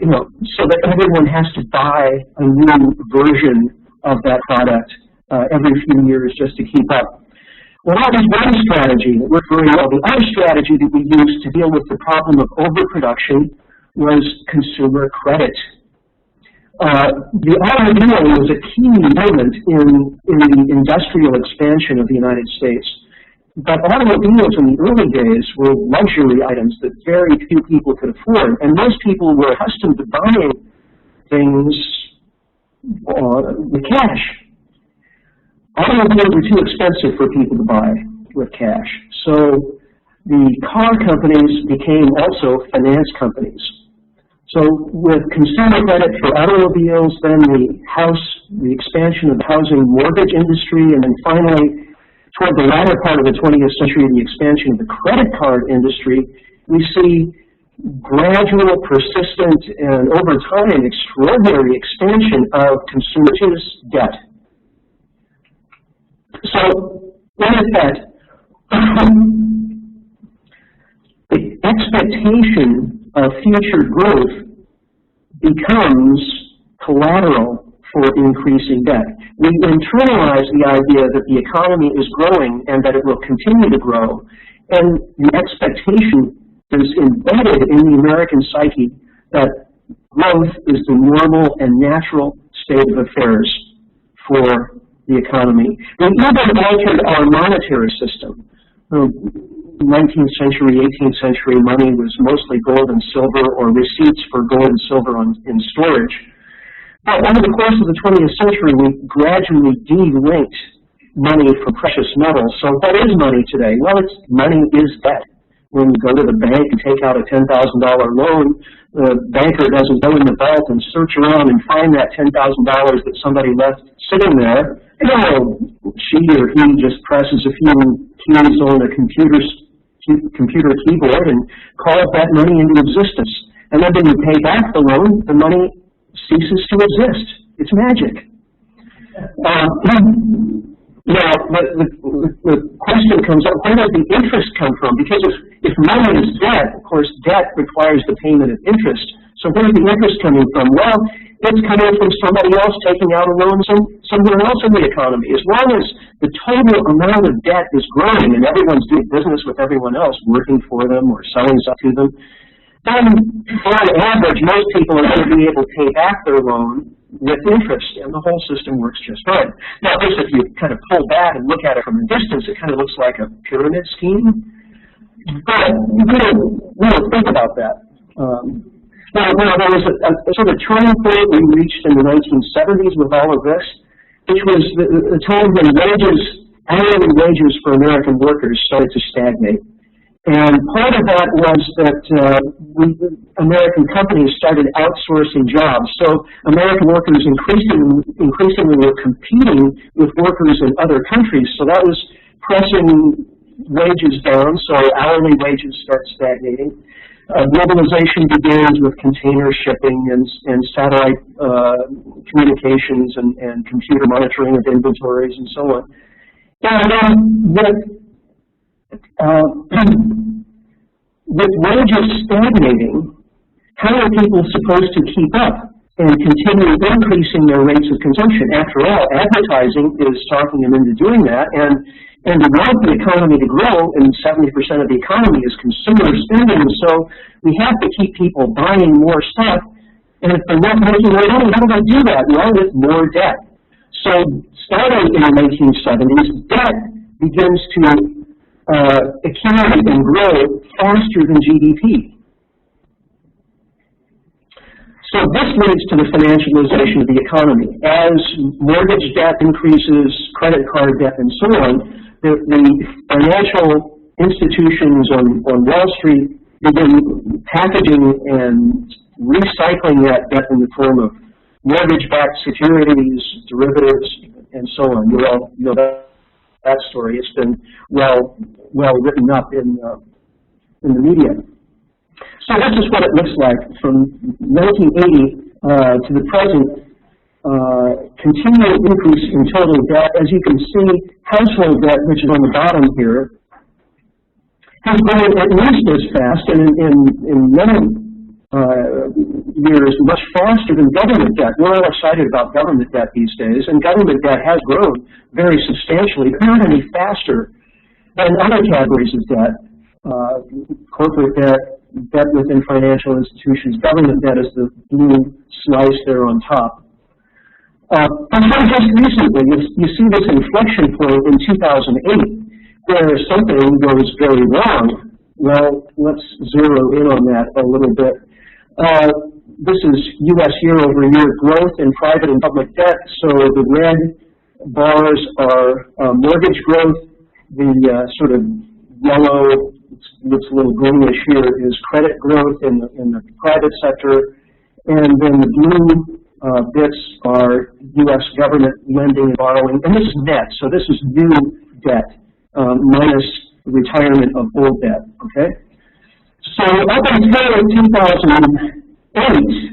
so that everyone has to buy a new version of that product every few years just to keep up. Well, that was one strategy that worked very well. The other strategy that we used to deal with the problem of overproduction was consumer credit. The automobile was a key moment in the industrial expansion of the United States. But automobiles in the early days were luxury items that very few people could afford, and most people were accustomed to buying things with cash. Automobiles were too expensive for people to buy with cash, so the car companies became also finance companies. So with consumer credit for automobiles, then the expansion of the housing mortgage industry, and then finally, toward the latter part of the 20th century, the expansion of the credit card industry, we see gradual, persistent, and over time, extraordinary expansion of consumer debt. So, in effect, the expectation of future growth becomes collateral for increasing debt. We internalize the idea that the economy is growing and that it will continue to grow, and the expectation is embedded in the American psyche that growth is the normal and natural state of affairs for the economy. We even altered our monetary system. 19th century, 18th century money was mostly gold and silver, or receipts for gold and silver in storage. But over the course of the 20th century, we gradually de-linked money from precious metals. So what is money today? Well, money is debt. When you go to the bank and take out a $10,000 loan, the banker doesn't go in the vault and search around and find that $10,000 that somebody left sitting there. No, she or he just presses a few keys on a computer keyboard and calls that money into existence. And then when you pay back the loan, the money ceases to exist. It's magic. Now, the question comes up, where does the interest come from? Because if money is debt, of course, debt requires the payment of interest. So where is the interest coming from? Well, it's coming from somebody else taking out a loan somewhere else in the economy. As long as the total amount of debt is growing and everyone's doing business with everyone else, working for them or selling stuff to them, then on average, most people are going to be able to pay back their loan with interest, and the whole system works just fine. Now, of course, if you kind of pull back and look at it from a distance, it kind of looks like a pyramid scheme. But you really think about that. Now, there was a sort of turning point we reached in the 1970s with all of this, which was the time when hourly wages for American workers started to stagnate. And part of that was that American companies started outsourcing jobs. So American workers increasingly were competing with workers in other countries. So that was pressing wages down, so hourly wages start stagnating. Globalization begins with container shipping and satellite communications and computer monitoring of inventories and so on. With wages stagnating, how are people supposed to keep up and continue increasing their rates of consumption? After all, advertising is talking them into doing that, and we want the economy to grow, and 70% of the economy is consumer spending, so we have to keep people buying more stuff, and if they're not making more money, how do they do that? Well, with more debt. So starting in the 1970s, debt begins to accumulate and grow faster than GDP. So this leads to the financialization of the economy. As mortgage debt increases, credit card debt, and so on, the financial institutions on Wall Street begin packaging and recycling that debt in the form of mortgage-backed securities, derivatives, and so on. You all know that story. It's been well written up in the media. So this is what it looks like from 1980 to the present. Continual increase in total debt. As you can see, household debt, which is on the bottom here, has grown at least as fast, and in many years much faster than government debt. We're all excited about government debt these days, and government debt has grown very substantially, but not any faster than other categories of debt. Corporate debt, debt within financial institutions, government debt is the blue slice there on top. But just recently, you see this inflection point in 2008, where something goes very wrong. Well, let's zero in on that a little bit. This is U.S. year-over-year growth in private and public debt. So the red bars are mortgage growth. The sort of yellow, looks a little greenish here, is credit growth in the private sector. And then the blue bits are U.S. government lending and borrowing. And this is net, so this is new debt minus retirement of old debt, okay? So up until 2008,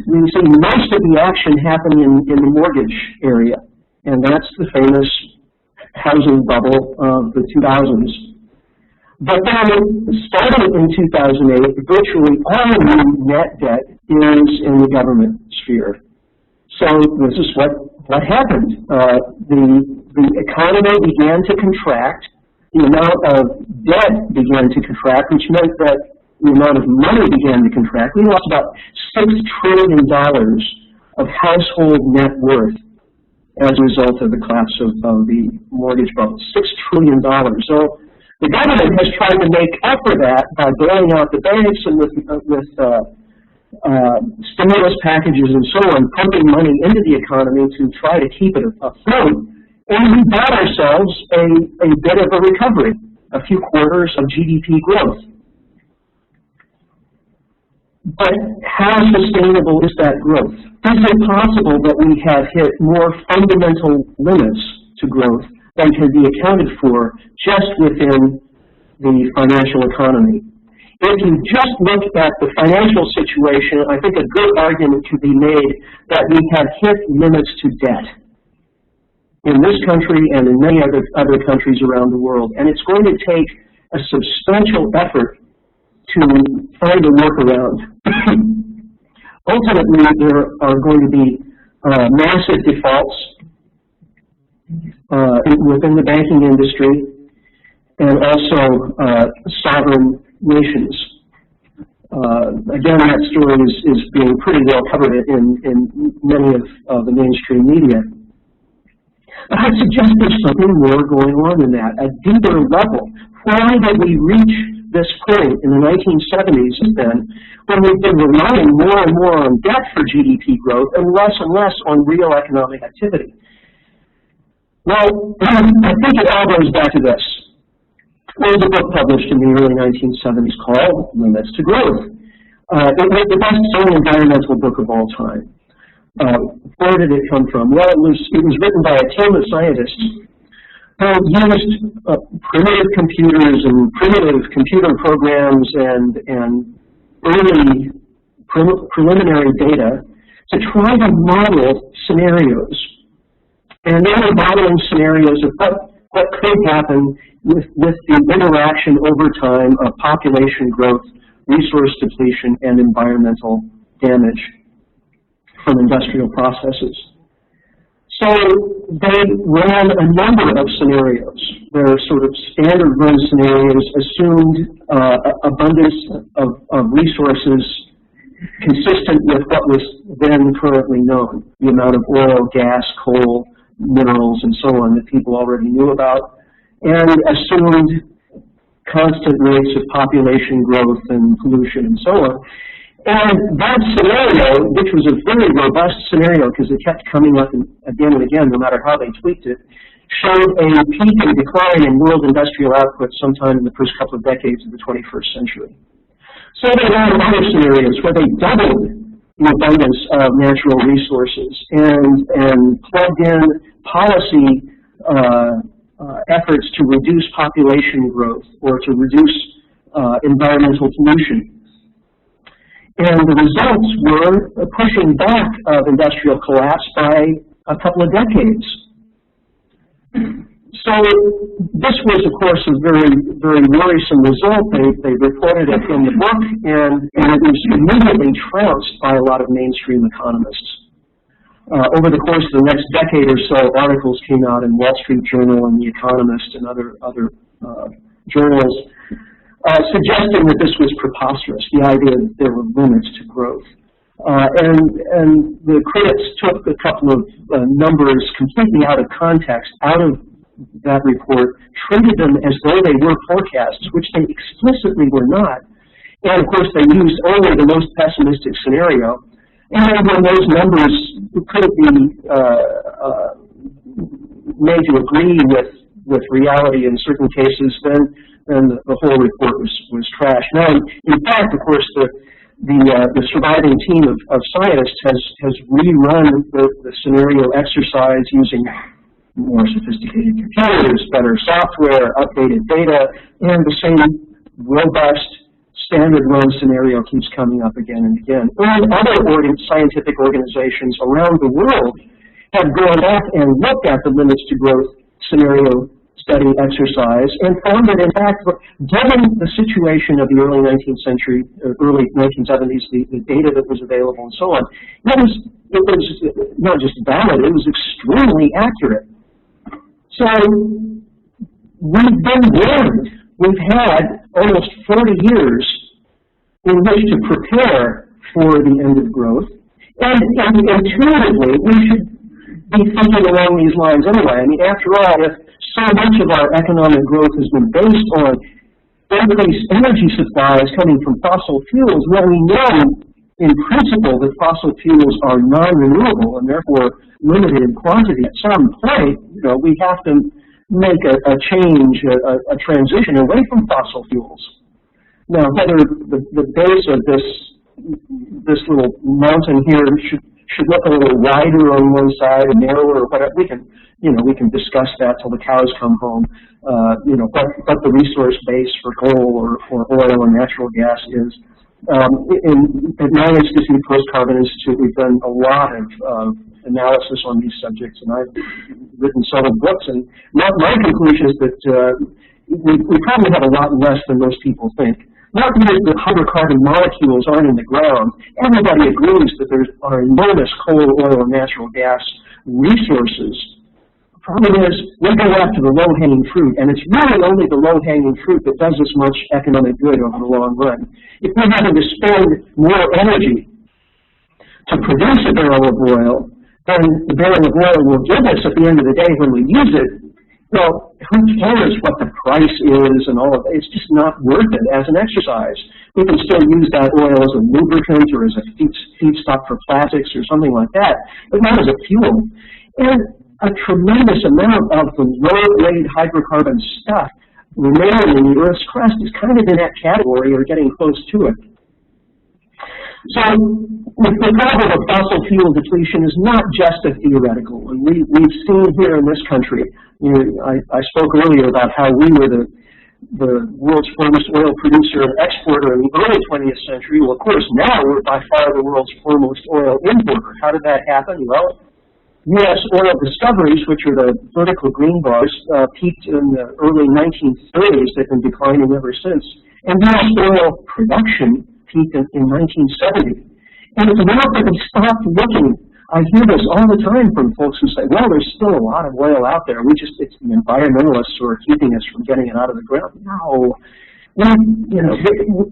we see most of the action happening in the mortgage area, and that's the famous housing bubble of the 2000s. But then, starting in 2008, virtually all new net debt is in the government sphere. So this is what happened. The economy began to contract. The amount of debt began to contract, which meant that the amount of money began to contract. We lost about $6 trillion of household net worth as a result of the collapse of the mortgage bubble. $6 trillion. So the government has tried to make up for that by bailing out the banks and with stimulus packages and so on, pumping money into the economy to try to keep it afloat. And we bought ourselves a bit of a recovery, a few quarters of GDP growth. But how sustainable is that growth? Is it possible that we have hit more fundamental limits to growth than can be accounted for just within the financial economy? If you just look at the financial situation, I think a good argument can be made that we have hit limits to debt in this country and in many other countries around the world. And it's going to take a substantial effort to find a workaround. Ultimately, there are going to be massive defaults within the banking industry and also sovereign nations. Again, that story is being pretty well covered in many of the mainstream media. But I suggest there's something more going on than that, a deeper level. Why did we reach this point in the 1970s then, when we've been relying more and more on debt for GDP growth and less on real economic activity? Well, I think it all goes back to this. There was a book published in the early 1970s called Limits to Growth. It was the best-selling environmental book of all time. Where did it come from? Well, it was written by a team of scientists who used primitive computers and primitive computer programs and early preliminary data to try to model scenarios. And they were modeling scenarios of what could happen with the interaction over time of population growth, resource depletion, and environmental damage from industrial processes. So they ran a number of scenarios. Their sort of standard run scenarios assumed abundance of resources consistent with what was then currently known, the amount of oil, gas, coal, minerals, and so on that people already knew about, and assumed constant rates of population growth and pollution and so on. And that scenario, which was a very robust scenario because it kept coming up again and again, no matter how they tweaked it, showed a peak and decline in world industrial output sometime in the first couple of decades of the 21st century. So they ran other scenarios where they doubled the abundance of natural resources and plugged in policy efforts to reduce population growth or to reduce environmental pollution. And the results were pushing back of industrial collapse by a couple of decades. So this was, of course, a very, very worrisome result. They reported it in the book, and it was immediately trounced by a lot of mainstream economists. Over the course of the next decade or so, articles came out in Wall Street Journal and The Economist and other journals suggesting that this was preposterous, the idea that there were limits to growth. And the critics took a couple of numbers completely out of context, out of that report treated them as though they were forecasts, which they explicitly were not. And of course, they used only the most pessimistic scenario. And when those numbers could be made to agree with reality in certain cases, then the whole report was trashed. Now, in fact, of course, the surviving team of scientists has rerun the scenario exercise using more sophisticated computers, better software, updated data, and the same robust standard run scenario keeps coming up again and again. And other scientific organizations around the world have gone back and looked at the limits to growth scenario study exercise and found that, in fact, given the situation of the early 19th century, early 1970s, the data that was available and so on, it was not just valid, it was extremely accurate. So we've been warned. We've had almost 40 years in which to prepare for the end of growth. And intuitively, we should be thinking along these lines anyway. I mean, after all, if so much of our economic growth has been based on increased energy supplies coming from fossil fuels, well, we know in principle that fossil fuels are non-renewable and therefore limited in quantity. At some point, we have to make a change, a transition away from fossil fuels. Now, whether the base of this little mountain here should look a little wider on one side and narrower, or whatever, we can discuss that till the cows come home. What the resource base for coal or oil and natural gas is. At my institute, Post-Carbon Institute, we've done a lot of analysis on these subjects, and I've written several books. And my conclusion is that we probably have a lot less than most people think. Not because the hydrocarbon molecules aren't in the ground. Everybody agrees that there are enormous coal, oil, and natural gas resources. The problem is we go after the low-hanging fruit, and it's really only the low-hanging fruit that does us much economic good over the long run. If we're having to spend more energy to produce a barrel of oil than the barrel of oil will give us at the end of the day when we use it, well, who cares what the price is and all of it? It's just not worth it as an exercise. We can still use that oil as a lubricant or as a feedstock for plastics or something like that, but not as a fuel. And a tremendous amount of the low-grade hydrocarbon stuff remaining in the Earth's crust is kind of in that category or getting close to it. So the problem of fossil fuel depletion is not just a theoretical one. We've seen here in this country, I spoke earlier about how we were the world's foremost oil producer and exporter in the early 20th century. Well, of course, now we're by far the world's foremost oil importer. How did that happen? Well, U.S. oil discoveries, which are the vertical green bars, peaked in the early 1930s. They've been declining ever since. And U.S. oil production peaked in 1970. And it's not that we stopped looking. I hear this all the time from folks who say, well, there's still a lot of oil out there. It's the environmentalists who are keeping us from getting it out of the ground. No. We've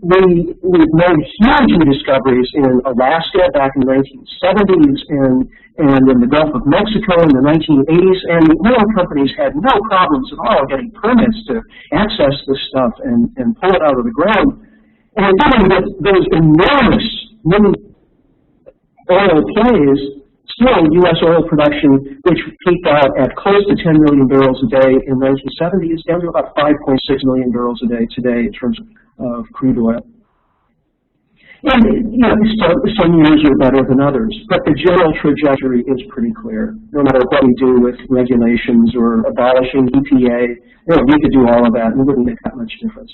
made huge new discoveries in Alaska back in the 1970s and in the Gulf of Mexico in the 1980s, and the oil companies had no problems at all getting permits to access this stuff and pull it out of the ground. And even with those enormous new oil plays, still U.S. oil production, which peaked out at close to 10 million barrels a day in 1970, is down to about 5.6 million barrels a day today in terms of crude oil. And some years are better than others, but the general trajectory is pretty clear. No matter what we do with regulations or abolishing EPA, we could do all of that and it wouldn't make that much difference.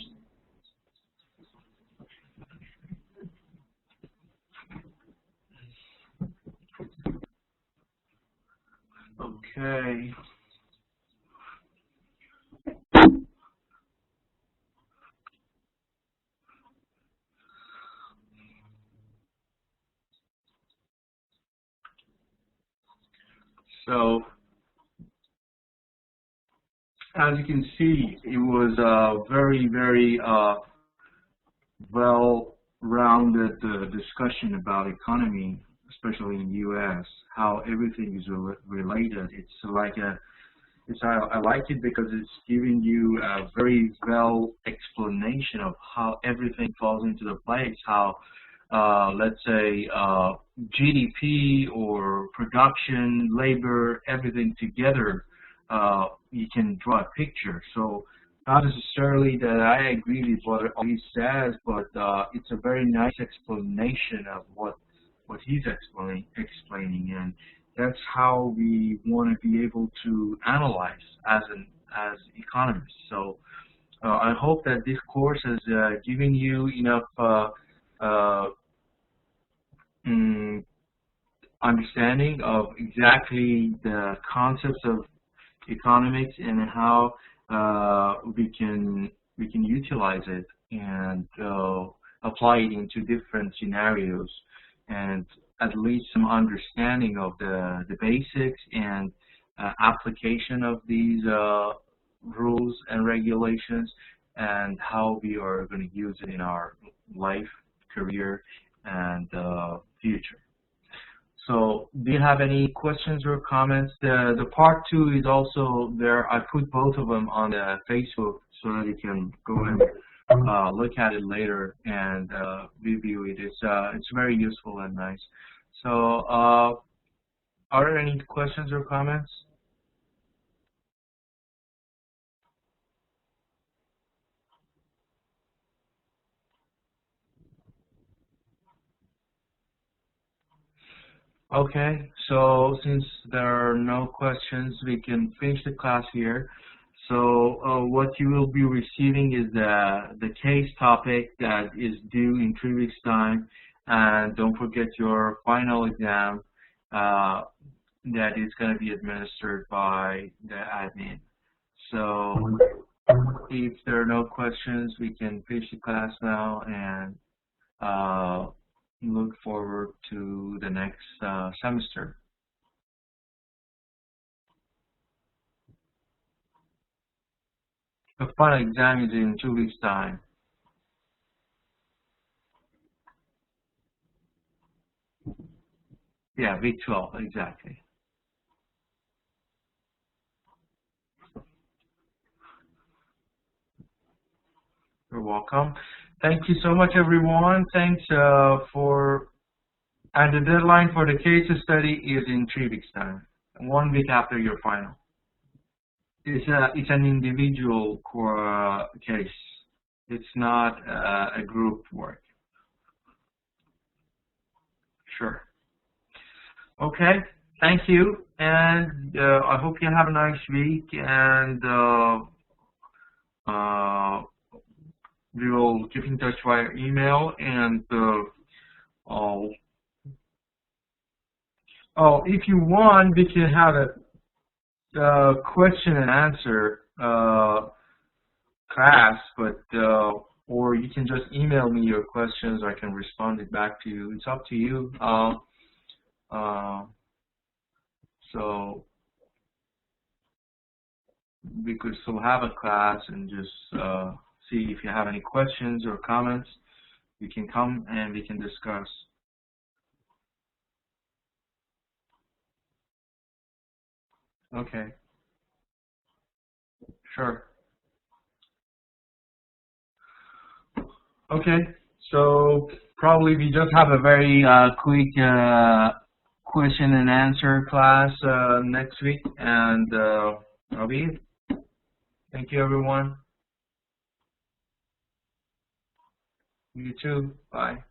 Okay. So, as you can see, it was a very, very well-rounded discussion about economy, especially in the U.S., how everything is related. It's like I like it because it's giving you a very well explanation of how everything falls into the place, how let's say GDP or production, labor, everything together, you can draw a picture. So not necessarily that I agree with what he says, but it's a very nice explanation of what he's explaining, and that's how we want to be able to analyze as economists. So I hope that this course has given you enough understanding of exactly the concepts of economics and how we can utilize it and apply it into different scenarios, and at least some understanding of the basics and application of these rules and regulations, and how we are going to use it in our life, career, and future. So do you have any questions or comments? The part 2 is also there. I put both of them on the Facebook so that you can go and look at it later and review it. It's very useful and nice. So are there any questions or comments? Okay, so since there are no questions, we can finish the class here. So what you will be receiving is the case topic that is due in 3 weeks' time, and don't forget your final exam that is going to be administered by the admin. So if there are no questions, we can finish the class now and look forward to the next semester. The final exam is in 2 weeks' time. Yeah, week 12, exactly. You're welcome. Thank you so much, everyone. Thanks and the deadline for the case study is in 3 weeks' time, 1 week after your final. It's an individual case. It's not a group work. Sure. Okay. Thank you, and I hope you have a nice week, and we will keep in touch via email, and if you want, we can have a question and answer class, but or you can just email me your questions. I can respond it back to you. It's up to you. So we could still have a class and just see if you have any questions or comments. You can come and we can discuss. Okay. Sure. Okay. So probably we just have a very quick question and answer class next week, and that'll be it. Thank you, everyone. You too. Bye.